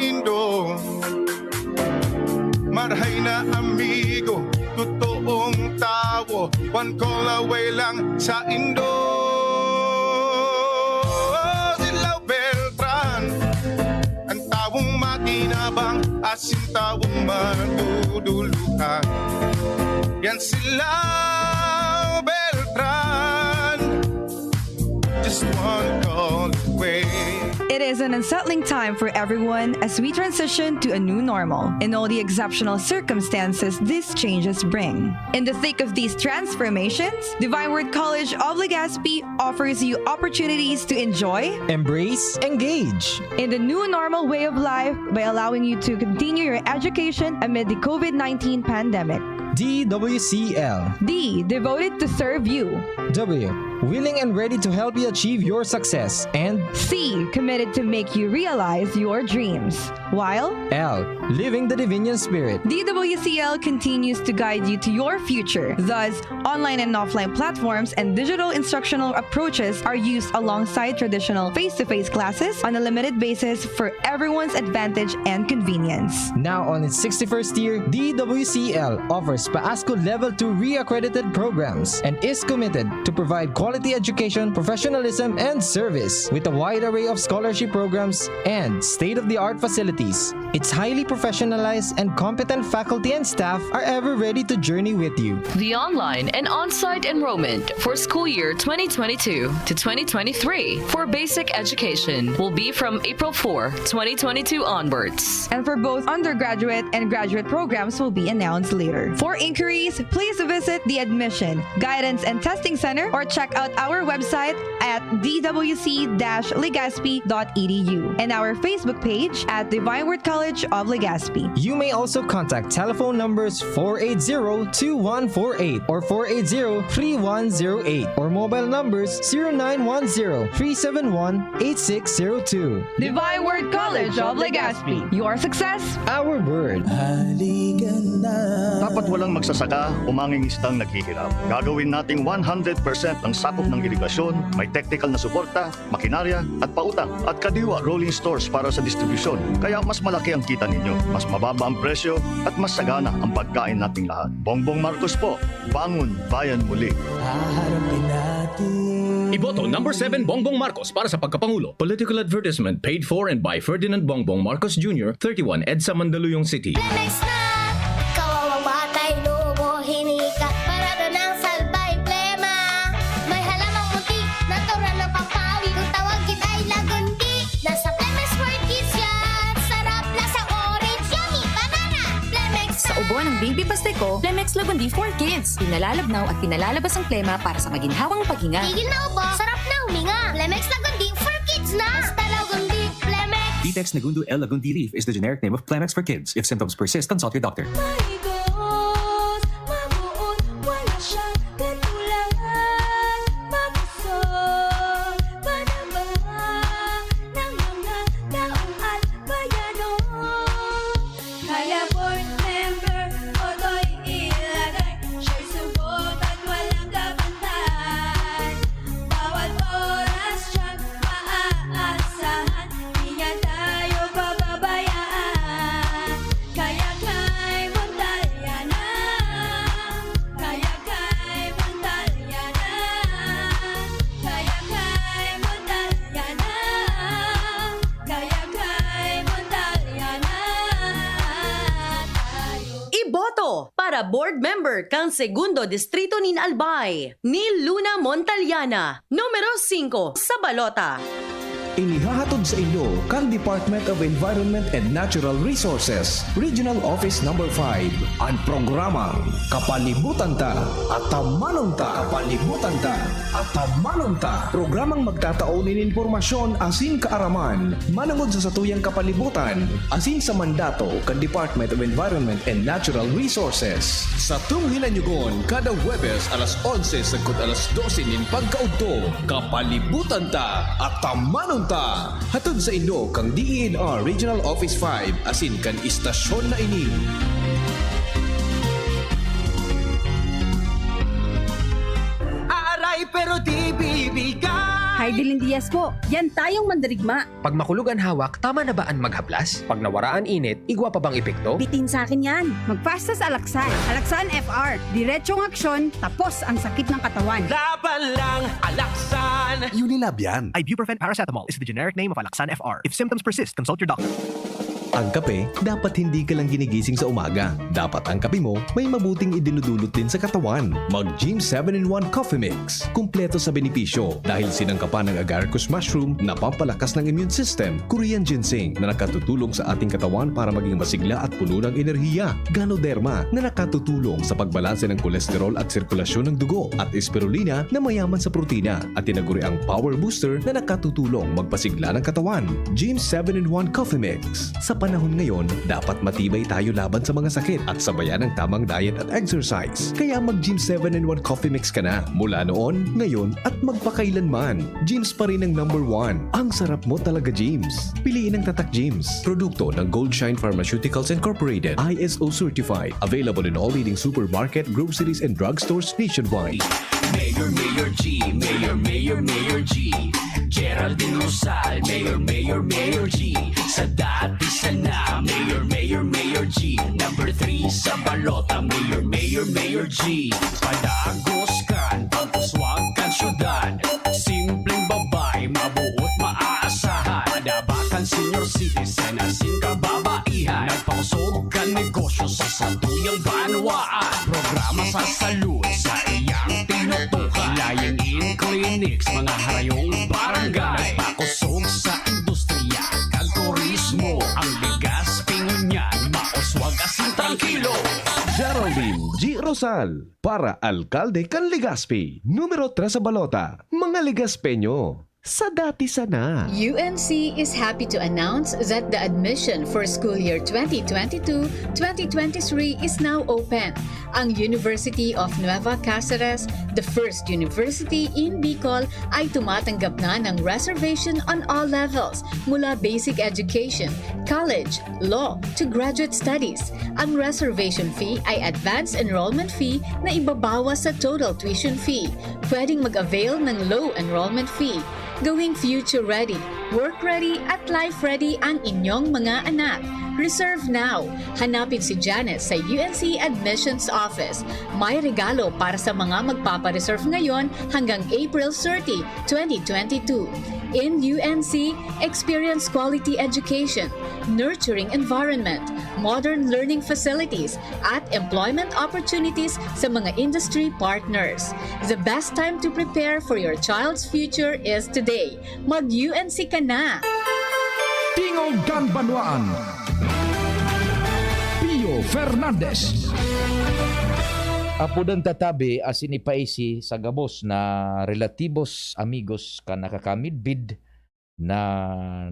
Indo. Marhay na amigo, totoong tawo, one call away lang sa Indo. Silaw Beltran, ang tawong matinabang, asin tawong madudulukan. Yan sila Beltran, just one call away. It is an unsettling time for everyone as we transition to a new normal and all the exceptional circumstances these changes bring. In the thick of these transformations, Divine Word College of Legazpi offers you opportunities to enjoy, embrace, engage in the new normal way of life by allowing you to continue your education amid the COVID-19 pandemic. DWCL. D, devoted to serve you. W, willing and ready to help you achieve your success. And C, committed to make you realize your dreams. While L, living the Divinian spirit. DWCL continues to guide you to your future. Thus, online and offline platforms and digital instructional approaches are used alongside traditional face-to-face classes on a limited basis for everyone's advantage and convenience. Now on its 61st year, DWCL offers PAASCO Level 2 re-accredited programs and is committed to provide quality education, professionalism, and service with a wide array of scholarship programs and state-of-the-art facilities. Its highly professionalized and competent faculty and staff are ever ready to journey with you. The online and on-site enrollment for school year 2022 to 2023 for basic education will be from April 4, 2022 onwards. And for both undergraduate and graduate programs will be announced later. For inquiries, please visit the Admission, Guidance and Testing Center or check out our website at dwc-legazpi.edu and our Facebook page at Divine Word College of Legazpi. You may also contact telephone numbers 480-2148 or 480-3108 or mobile numbers 0910-371-8602. Divine Word College of Legazpi. Your success, our word. Dapat walang magsasaka o mangingisdang naghihirap. Gagawin nating 100% ang sakop ng irigasyon, may technical na suporta, makinarya at pautang at kadiwa rolling stores para sa distribusyon. Kaya mas malaki ang kita ninyo, mas mababa ang presyo at mas sagana ang pagkain nating lahat. Bongbong Marcos po, bangon bayan muli. Iboto number 7 Bongbong Marcos para sa pagkapangulo. Political advertisement paid for and by Ferdinand Bongbong Marcos Jr., 31 EDSA Mandaluyong City. Kawawang batay, lubo, hinika, parado ng salbay, plema. May halamang munti, natural ng pampawi, kung tawagin ay lagundi. Nasa Plemex for Kids yan, sarap lasa orange, yummy, banana, Plemex Sa ubo ng baby pasteco, Plemex Lagundi for Kids. Pinalalabnaw at pinalalabas ang plema para sa maginhawang paghinga. Tigil na ubo, sarap na huminga. Plemex Lagundi for Kids na. Basta Lagundi, Plemex. Vitex Nagundu L. Lagundi Leaf is the generic name of Plemex for Kids. If symptoms persist, consult your doctor. Maigos, mabuon, wala siyang katularan. Mabusog, panaba ng mga taong at bayanon. Kaya board member, oto'y ilagay. Siya'y subok at walang kapantay. Bawat oras siyang maaasahan. Di niya tayo pababayaan. Kaya kay Montalyana, kaya kay Montalyana, kaya kay Montalyana, kaya kay Montalyana tayo. Iboto para board member kang Segundo Distrito nin Albay ni Luna Montaliana, numero 5 sa balota. Inihahalal Hatod sa inyo kang Department of Environment and Natural Resources, Regional Office No. 5. Ang programang Kapalibutan Ta at Tamanon Ta. Kapalibutan Ta at Tamanon Ta. Programang magtataunin informasyon asin kaaraman, manangod sa satuyang kapalibutan, asin sa mandato kan Department of Environment and Natural Resources. Sa tunghilan yugon, kada Huwebes alas 11 sagkod alas 12 nin pagkaudto, Kapalibutan Ta at Tamanon Ta. Hatod sa inyo kang DENR Regional Office 5 asin kan istasyon na ini. Aray pero di bibigay. Heidelin Diaz po, yan tayong mandarigma. Pag makulog ang hawak, tama na ba ang maghablas? Pag nawaraan init, igwa pa bang epekto? Bitin sa akin yan. Magpasta sa Alaksan. Alaksan FR. Diretsyong aksyon, tapos ang sakit ng katawan. Laban lang, Alaksan. Unilab yan. Ibuprofen paracetamol is the generic name of Alaksan FR. If symptoms persist, consult your doctor. Ang kape, dapat hindi ka lang ginigising sa umaga. Dapat ang kape mo may mabuting idinudulot din sa katawan. Mag-Gym 7-in-1 Coffee Mix. Kumpleto sa benepisyo dahil sinangkapan ng agaricus mushroom na pampalakas ng immune system, Korean ginseng na nakatutulong sa ating katawan para maging masigla at puno ng enerhiya, Ganoderma na nakatutulong sa pagbalanse ng kolesterol at sirkulasyon ng dugo, at spirulina na mayaman sa protina at tinaguri ang Power Booster na nakatutulong magpasigla ng katawan. Gym 7-in-1 Coffee Mix. Sa panahon ngayon, dapat matibay tayo laban sa mga sakit at sabayan ng tamang diet at exercise. Kaya mag-Gym 7-in-1 Coffee Mix ka na. Mula noon, ngayon, at magpakailanman. Gyms pa rin ang number 1. Ang sarap mo talaga, Gyms. Piliin ang Tatak Gyms. Produkto ng Goldshine Pharmaceuticals Incorporated. ISO certified. Available in all leading supermarket, groceries, and drugstores nationwide. Mayor, Mayor G, Mayor, Mayor, Mayor G. Geraldine Rosal, Mayor, Mayor, Mayor G. Sa dati sana, Mayor, Mayor, Mayor G. Number 3 sa balota, Mayor, Mayor, Mayor G. Padagos kan, pagpuswag kan syudad. Simpleng babay, mabuot maaasahan. Padabakan senior citizen, asin kababaihan. Nagpausog kan negosyo sa satuyang banwaan. Programa sa salud sa iyang tinutukan. Lying-in clinics, mga harayong barangay. Nagpakusog sa industriya, kag turismo. Ang bigas, pingunyan, mauswag asin tranquilo. Geraldine G. Rosal para Alkalde kan Legazpi. Numero 3 sa balota. Mga Legazpeño. Sa dati sana. UNC is happy to announce that the admission for school year 2022-2023 is now open. Ang University of Nueva Cáceres, the first university in Bicol, ay tumatanggap na ng reservation on all levels, mula basic education, college, law, to graduate studies. Ang reservation fee ay advance enrollment fee na ibabawas sa total tuition fee. Pwedeng mag-avail ng low enrollment fee. Gawing future-ready, work-ready at life-ready ang inyong mga anak. Reserve now. Hanapin si Janet sa UNC Admissions Office. May regalo para sa mga magpapareserve ngayon hanggang April 30, 2022. In UNC, experience quality education, nurturing environment, modern learning facilities, at employment opportunities sa mga industry partners. The best time to prepare for your child's future is today. Mag-UNC ka na! Tingog Ganbanwaan. Pio Fernandez. Apudan tatabi asin ipaisi sa gabos na relatibos amigos ka nakakamidbid na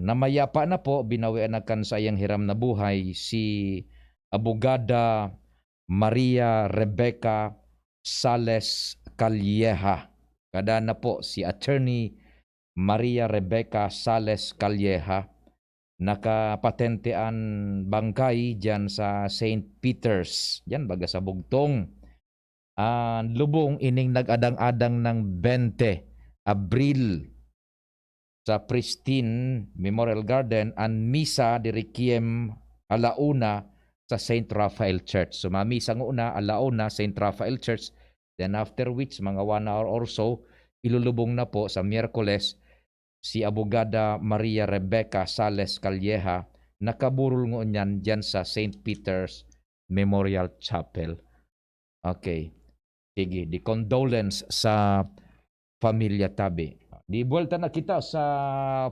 namayapa na po binawian na kan sa iyang hiram na buhay si Abogada Maria Rebecca Sales Calleja. Kada na po si Attorney Maria Rebecca Sales Calleja, nakapatentean bangkay dyan sa St. Peter's, dyan baga sa Bugtong. Lubong ining nag-adang-adang ng 20 Abril sa Pristine Memorial Garden ang misa di requiem alauna sa St. Raphael Church. So mamisa ng una alauna St. Raphael Church, then after which mga 1 hour or so ilulubong na po sa Miyerkules si Abogada Maria Rebecca Sales Calleja, nakaburol ngon yan sa St. Peter's Memorial Chapel. Okay. Sige, di condolence sa pamilya tabi. Di buwelta na kita sa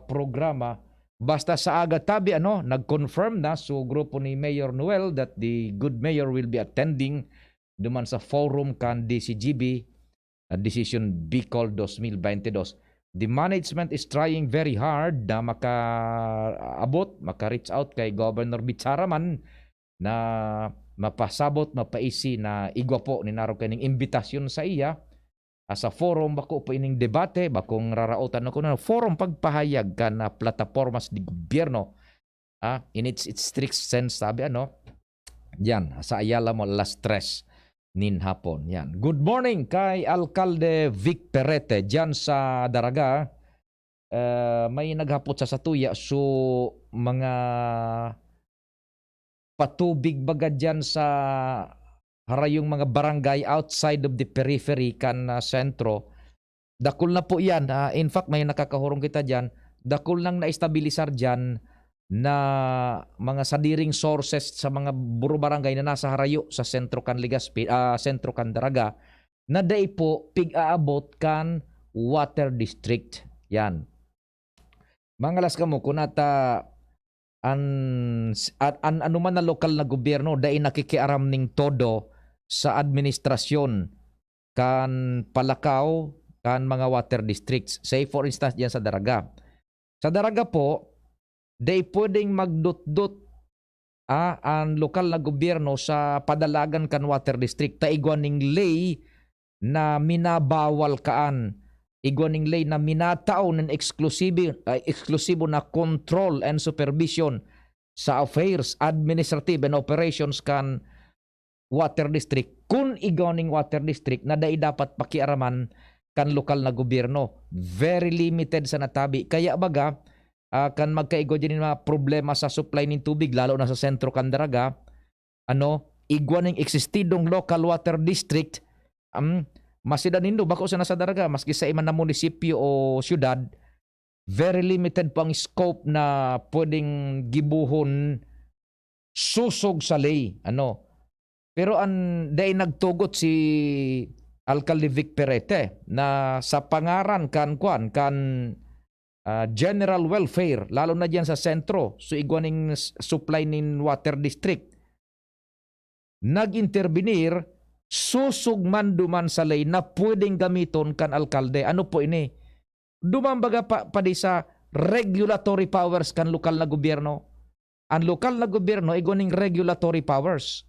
programa Basta sa aga tabi nag-confirm na so grupo ni Mayor Noel that the good mayor will be attending duman sa forum kan DCGB Decision Bicol 2022. The management is trying very hard na maka-reach out kay Governor Bitsaraman na mapasabot, mapaisi na igwa po ni naro kaning imbitasyon sa iya sa forum bako po ining debate bakong rarautan ako na forum pagpahayag ka na plataformas di gobyerno in its strict sense sabi yan sa Ayala mo alas 3 nin hapon yan. Good morning kay Alcalde Vic Perete dyan sa Daraga. May naghapot sa tuya so mga patubig baga dyan sa harayong mga barangay outside of the periphery kan sentro. Dakul na po yan. In fact, may nakakahurong kita dyan. Dakul nang naistabilisar dyan na mga sadiring sources sa mga buro barangay na nasa harayo sa sentro kan Legazpi, sentro kan Daraga, na day po pig-aabot kan water district. Yan. Mangalas ka mo, kunata ano man na lokal na gobyerno, day nakikiaram ning todo sa administrasyon kan Palakaw kan mga water districts. Say for instance diyan sa Daraga. Sa Daraga po, day pwedeng magdut-dut ang lokal na gobyerno sa padalagan kan water district ta igwaning lay na minabawal kaan. Igwaning lay na minatao ng eksklusibo na control and supervision sa affairs, administrative and operations kan water district. Kung igawning water district na dai dapat pakiaraman kan lokal na gobyerno. Very limited sa natabi. Kaya baga, kan magkaigo din mga problema sa supply ng tubig, lalo na sa sentro kan Daraga, igwaning existidong local water district, masida nindo, bako sa nasa Daraga, maski sa iman na munisipyo o syudad, very limited pang scope na pwedeng gibuhon susog sa lay. Pero day nagtugot si Alcalde Vic Perete na sa pangaran kan general welfare, lalo na diyan sa sentro, so igwaning supply nin water district, nag-intervenir susug man duman sa lay na pwedeng gamiton kan alkalde. Ano po ini? Dumambaga pa di sa regulatory powers kan lokal na gobyerno. Ang lokal na gobyerno igwaning regulatory powers.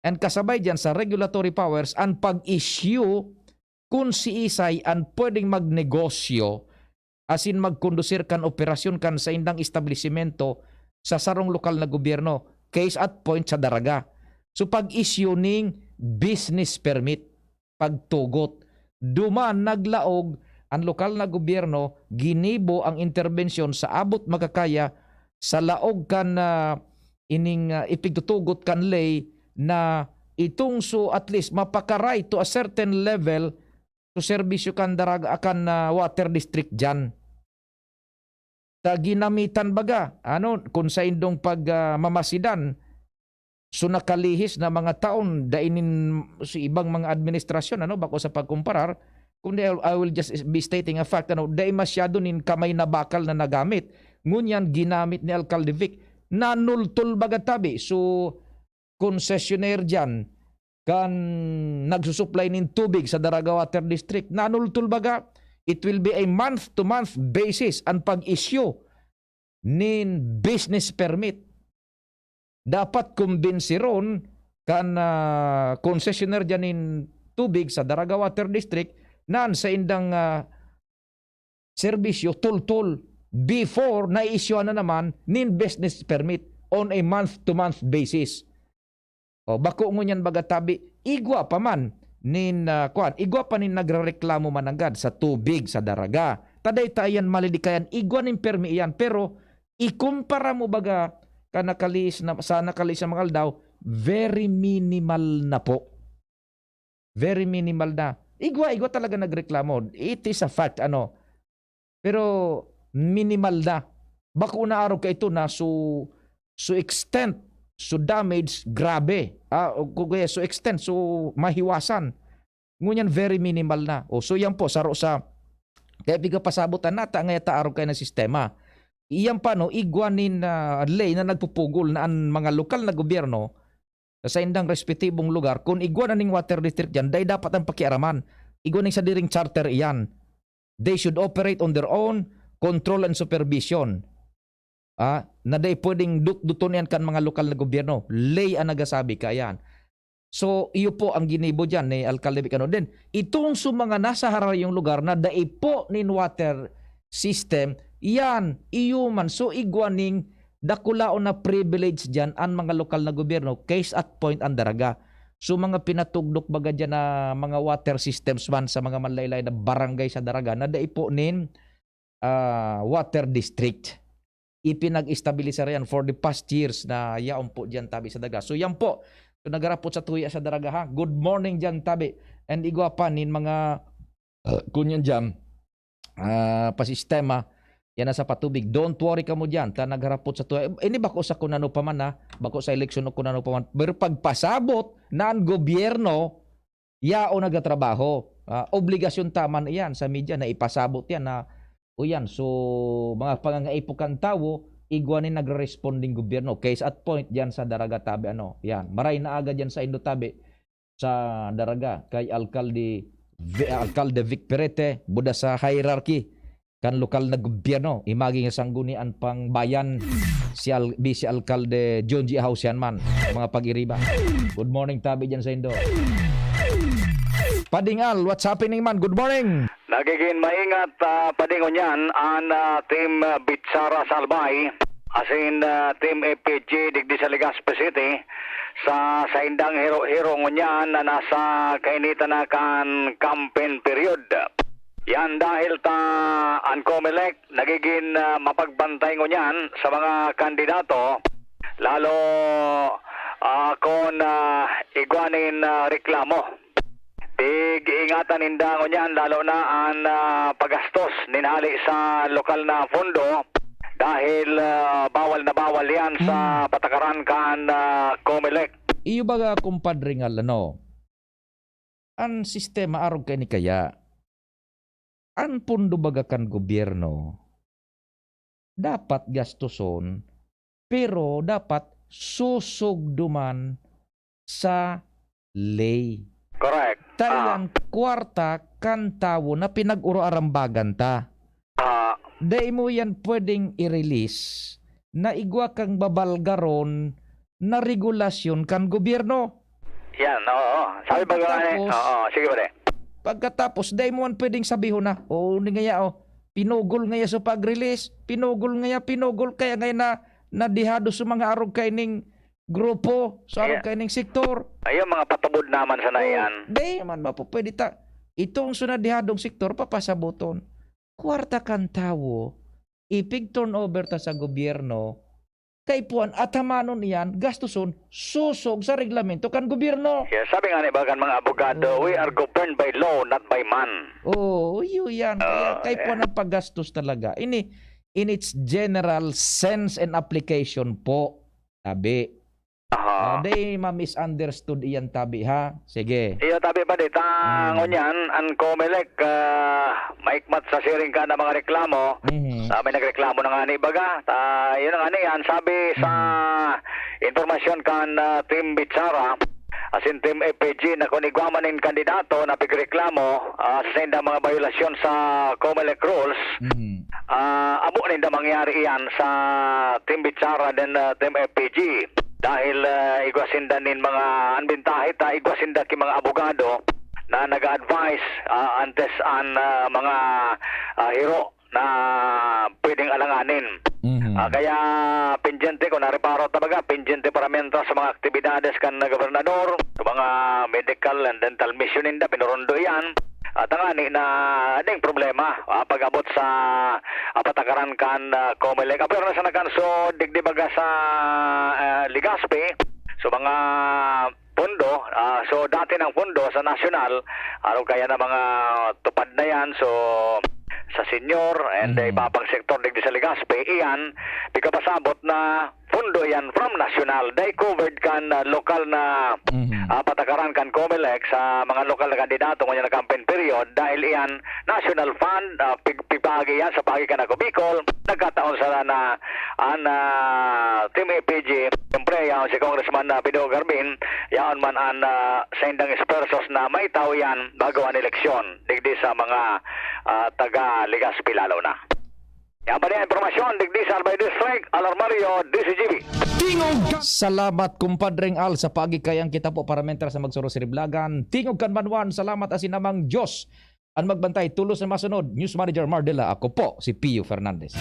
And kasabay dyan sa regulatory powers, ang pag-issue kung si isay ang pwedeng magnegosyo asin magkondusir kan operasyon kan sa indang establishmento sa sarong lokal na gobyerno. Case at point sa Daraga. So pag-issue ning business permit, pagtugot, duman naglaog ang lokal na gobyerno, ginibo ang intervensyon sa abot makakaya sa laog kan ining ipigtutugot kan lay na itong so at least mapakaray to a certain level to serbisyo kan Daraga akan water district dyan. Ginamitan baga kung sa indong pagmamasidan so nakalihis na mga taon dainin sa ibang mga administrasyon bako sa pagkumparar, kundi I will just be stating a fact dahil masyado nin kamay na bakal na nagamit ngunyan ginamit ni Alcalde Vic na nultul baga tabi. So concessionaire dyan kan nagsusupply nin tubig sa Daraga Water District, nanultul baga, it will be a month-to-month basis ang pag-issue nin business permit. Dapat kumbinsiron kan concessionaire dyan nin tubig sa Daraga Water District naan sa indang serbisyo tul-tul before na-issue na naman nin business permit on a month-to-month basis. Bako ngunyan baga tabi, igwa pa man nin igwa pa nin nagrereklamo mananggad sa tubig sa Daraga. Taday tayan malidikayan, igwa nin permi iyan, pero ikumpara mo baga sa nakalis na mga aldaw, very minimal na po. Very minimal na. Igwa talaga nagreklamo. It is a fact, pero minimal na. Bako na araw ka ito na so extent, so damage, grabe. So extent, so mahiwasan. Ngunyan very minimal na. So yan po, saro sa kaya biga pasabutan nata, ngayon araw kayo ng sistema. Iyan pa no, igwanin na lay na nagpupugol na ang mga lokal na gobyerno sa indang respetibong lugar, kung igwanan ning water district yan, day dapat ang pakiaraman. Igwanin sa diring charter iyan. They should operate on their own, control and supervision. Na day pwedeng duton yan kan mga lokal na gobyerno. Lay ang nagasabi ka yan. So, iyo po ang ginibo dyan ni Alcalde Vicano. Then, itong mga nasa harayong lugar na day po nin water system, yan, iyo man. So, igwaning dakulaon na privilege dyan ang mga lokal na gobyerno, case at point ang daraga. So, mga pinatugdok baga dyan na mga water systems man sa mga manlaylay na barangay sa daraga na day po nin water district. Ipinag-estabilisar yan for the past years na yaon po dyan tabi sa daga. So, yan po. So, nagarapot sa tuya sa daraga ha. Good morning dyan tabi. And igwa pa nin mga kunyan dyan pasistema yan na sa patubig. Don't worry ka mo dyan. Ta nagharapot sa tuya. Ini bako sa kunano pa man ha. Bako sa eleksyon o kunano pa man. Pero pagpasabot na ang gobyerno yao nagatrabaho. Obligasyon taman yan sa media na ipasabot yan na o yan. So mga pangangaipukan tawo igwanin nagre-responding gobyerno. Case at point dyan sa daraga tabi ano. Yan. Maray na agad dyan sa Indo tabi sa daraga kay Alcalde Vic Perete buda sa hierarchy kan lokal na gobyerno imagi nga sanggunian pang bayan si Vice Alcalde John G. Hausian man mga pag-iriba. Good morning tabi dyan sa Indo. Padingal, what's happening man? Good morning. Nagiging maingat padingon yan ang team Bitsara Salbay as in team FPG digdi sa Legazpi City sa indang hero ngunyan na nasa kainitan na kan campaign period. Yan dahil ang COMELEC nagiging mapagbantay ngunyan sa mga kandidato lalo kung igwanin reklamo. Ingatan ninda ngunyan lalo na ang paggastos ninali sa lokal na fondo dahil bawal na bawal yan sa patakaran kan COMELEC. Iyo baga kumpadre nga ano, ang sistema arog kay ni kaya, ang pondo baga kan gobyerno, dapat gastuson, pero dapat susugduman sa lay. Correct. Tayan kwarta kan tawo na pinag-uro-arambagan ta. Dahil mo yan pwedeng i-release na igwa kang babalgaron na regulasyon kan gobyerno. Yan, oo. Sabi ba oo, sige ba Pagkatapos, dahil mo yan pwedeng sabihin na, pinugol ngaya sa pag-release, pinugol kaya ngayon na dihado sa mga arog kay ning grupo, sa arog kay ning sektor. Ayun, mga patubod naman sa nayan. Dahil man ba po, pwede ta, itong sunadihadong sektor, papasabuton. Kwarta kan tawo, ipig turnover ta sa gobyerno, kay puan atamanon iyan, gastuson, susog sa reglamento kan gobyerno. Yeah, sabi nga ni bagan mga abogado, we are governed by law, not by man. Yun yan. Kay puan ang paggastos talaga. In its general sense and application po, tabi. They ma-misunderstood iyan tabi ha. Sige. Iyo tabi pa dito. Ngunyan, ang COMELEC, maikmat sa sharing ka na mga reklamo. May nagreklamo na nga ni baga. Yun na nga ni yan. Sabi sa informasyon kan Team Bitsara, as in Team FPG, na kung igwamanin kandidato na pigreklamo sa indang mga violasyon sa COMELEC rules, abo ninda mangyari iyan sa Team Bitsara dan Team FPG. Dahil igwasindan mga anbintahit, igwasindan ki mga abogado na nag-advise antes ang mga hero na pwedeng alanganin. Kaya pendiente ko nariparo tabaga, pendiente para mentra sa mga aktibidades kan na gobernador, sa mga medical and dental mission inda, pinurundo yan. At ang na ding problema pag-abot sa patakaran kan COMELEC. Pero nasa nakanso digdibaga sa Legazpi, so mga pondo, so dati ng pondo sa national, araw kaya na mga tupad na yan, so sa senior and ibabang sektor digdi sa Legazpi, iyan, pagkapasabot na pondo segundo yan from national. They covered kan lokal na patakaran kan COMELEC sa mga lokal na kandidato ngayon na campaign period dahil yan national fund, pipagi yan sa pagi kan ako Bicol. Nagkataon sa na Team APG, siyempre yan si Congressman Pido Garbin, yan man ang sa indang espersos na may tao yan bago ang eleksyon digdi sa mga taga Legazpi lalo na. Yan pa rin informasyon digdi sa Albay District, Alarmario, DCGB. Salamat kumpadreng Al sa pagikayang kita po parlamentar sa Magsuro Siriblagan. Tingog Kanbanwan, salamat asin namang Diyos. Ang magbantay tulos na masunod, News Manager Mardela, ako po si Pio Fernandez.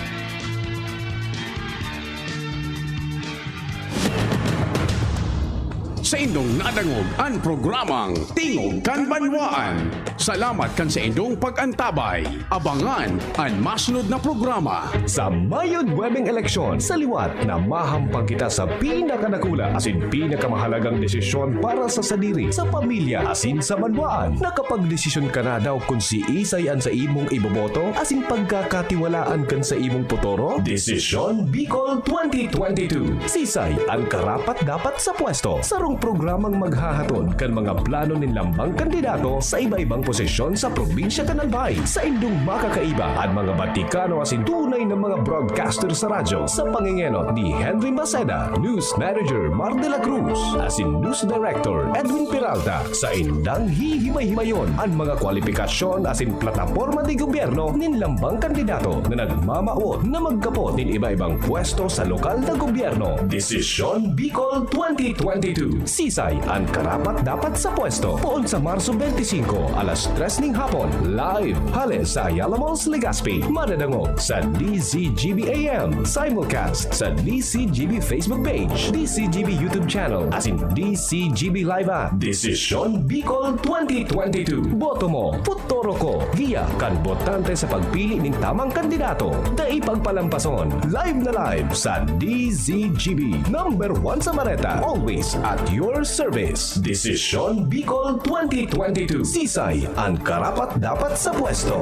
Sa indong nadangog ang programang Tingog Kanbanwaan. Salamat kan sa indong pag-antabay. Abangan ang masunod na programa. Sa mayod webeng eleksyon, sa liwat na mahampang kita sa pinakanakula asin pinakamahalagang desisyon para sa sadiri, sa pamilya asin sa banwaan. Nakapagdesisyon ka na daw kung si Isay an sa imong iboboto asin pagkakatiwalaan kan sa imong potoro? Desisyon Bicol 2022. Sisay ang karapat dapat sa pwesto. Sarong programang maghahatod kan mga plano ng lambang kandidato sa iba-ibang posisyon sa probinsya kan Albay. Sa indong makakaiba at mga Batikano asin tunay na mga broadcaster sa radyo sa pangingenot ni Henry Maceda, News Manager Mar de la Cruz, asin News Director Edwin Peralta. Sa indang hihimay-himayon ang mga kwalifikasyon asin plataforma di gobyerno nin lambang kandidato na nagmamaot na magkapot nin iba-ibang pwesto sa lokal na gobyerno. Desisyon Bicol 2022. Sisay ang karapat dapat sa pwesto. Poon sa Marso 25, alas 3 ng hapon. Live, halos sa Ayala Malls, Legazpi. Manadangog sa DCGB AM. Simulcast sa DCGB Facebook page, DCGB YouTube channel, asin DCGB Live app. Desisyon Bicol 2022. Boto mo, putoro ko. Giya kan botante sa pagpili ng tamang kandidato. Dai pagpalampason. Live na live sa DCGB. Number 1 sa Mareta. Always at your service. Desisyon Bicol 2022. Sisay ang karapat dapat sa pwesto.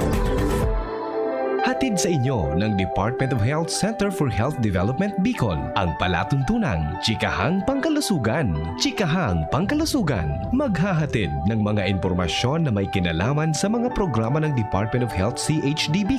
Hatid sa inyo ng Department of Health Center for Health Development Bicol ang palatuntunang Chikahang Pangkalusugan. Chikahang Pangkalusugan maghahatid ng mga impormasyon na may kinalaman sa mga programa ng Department of Health CHDB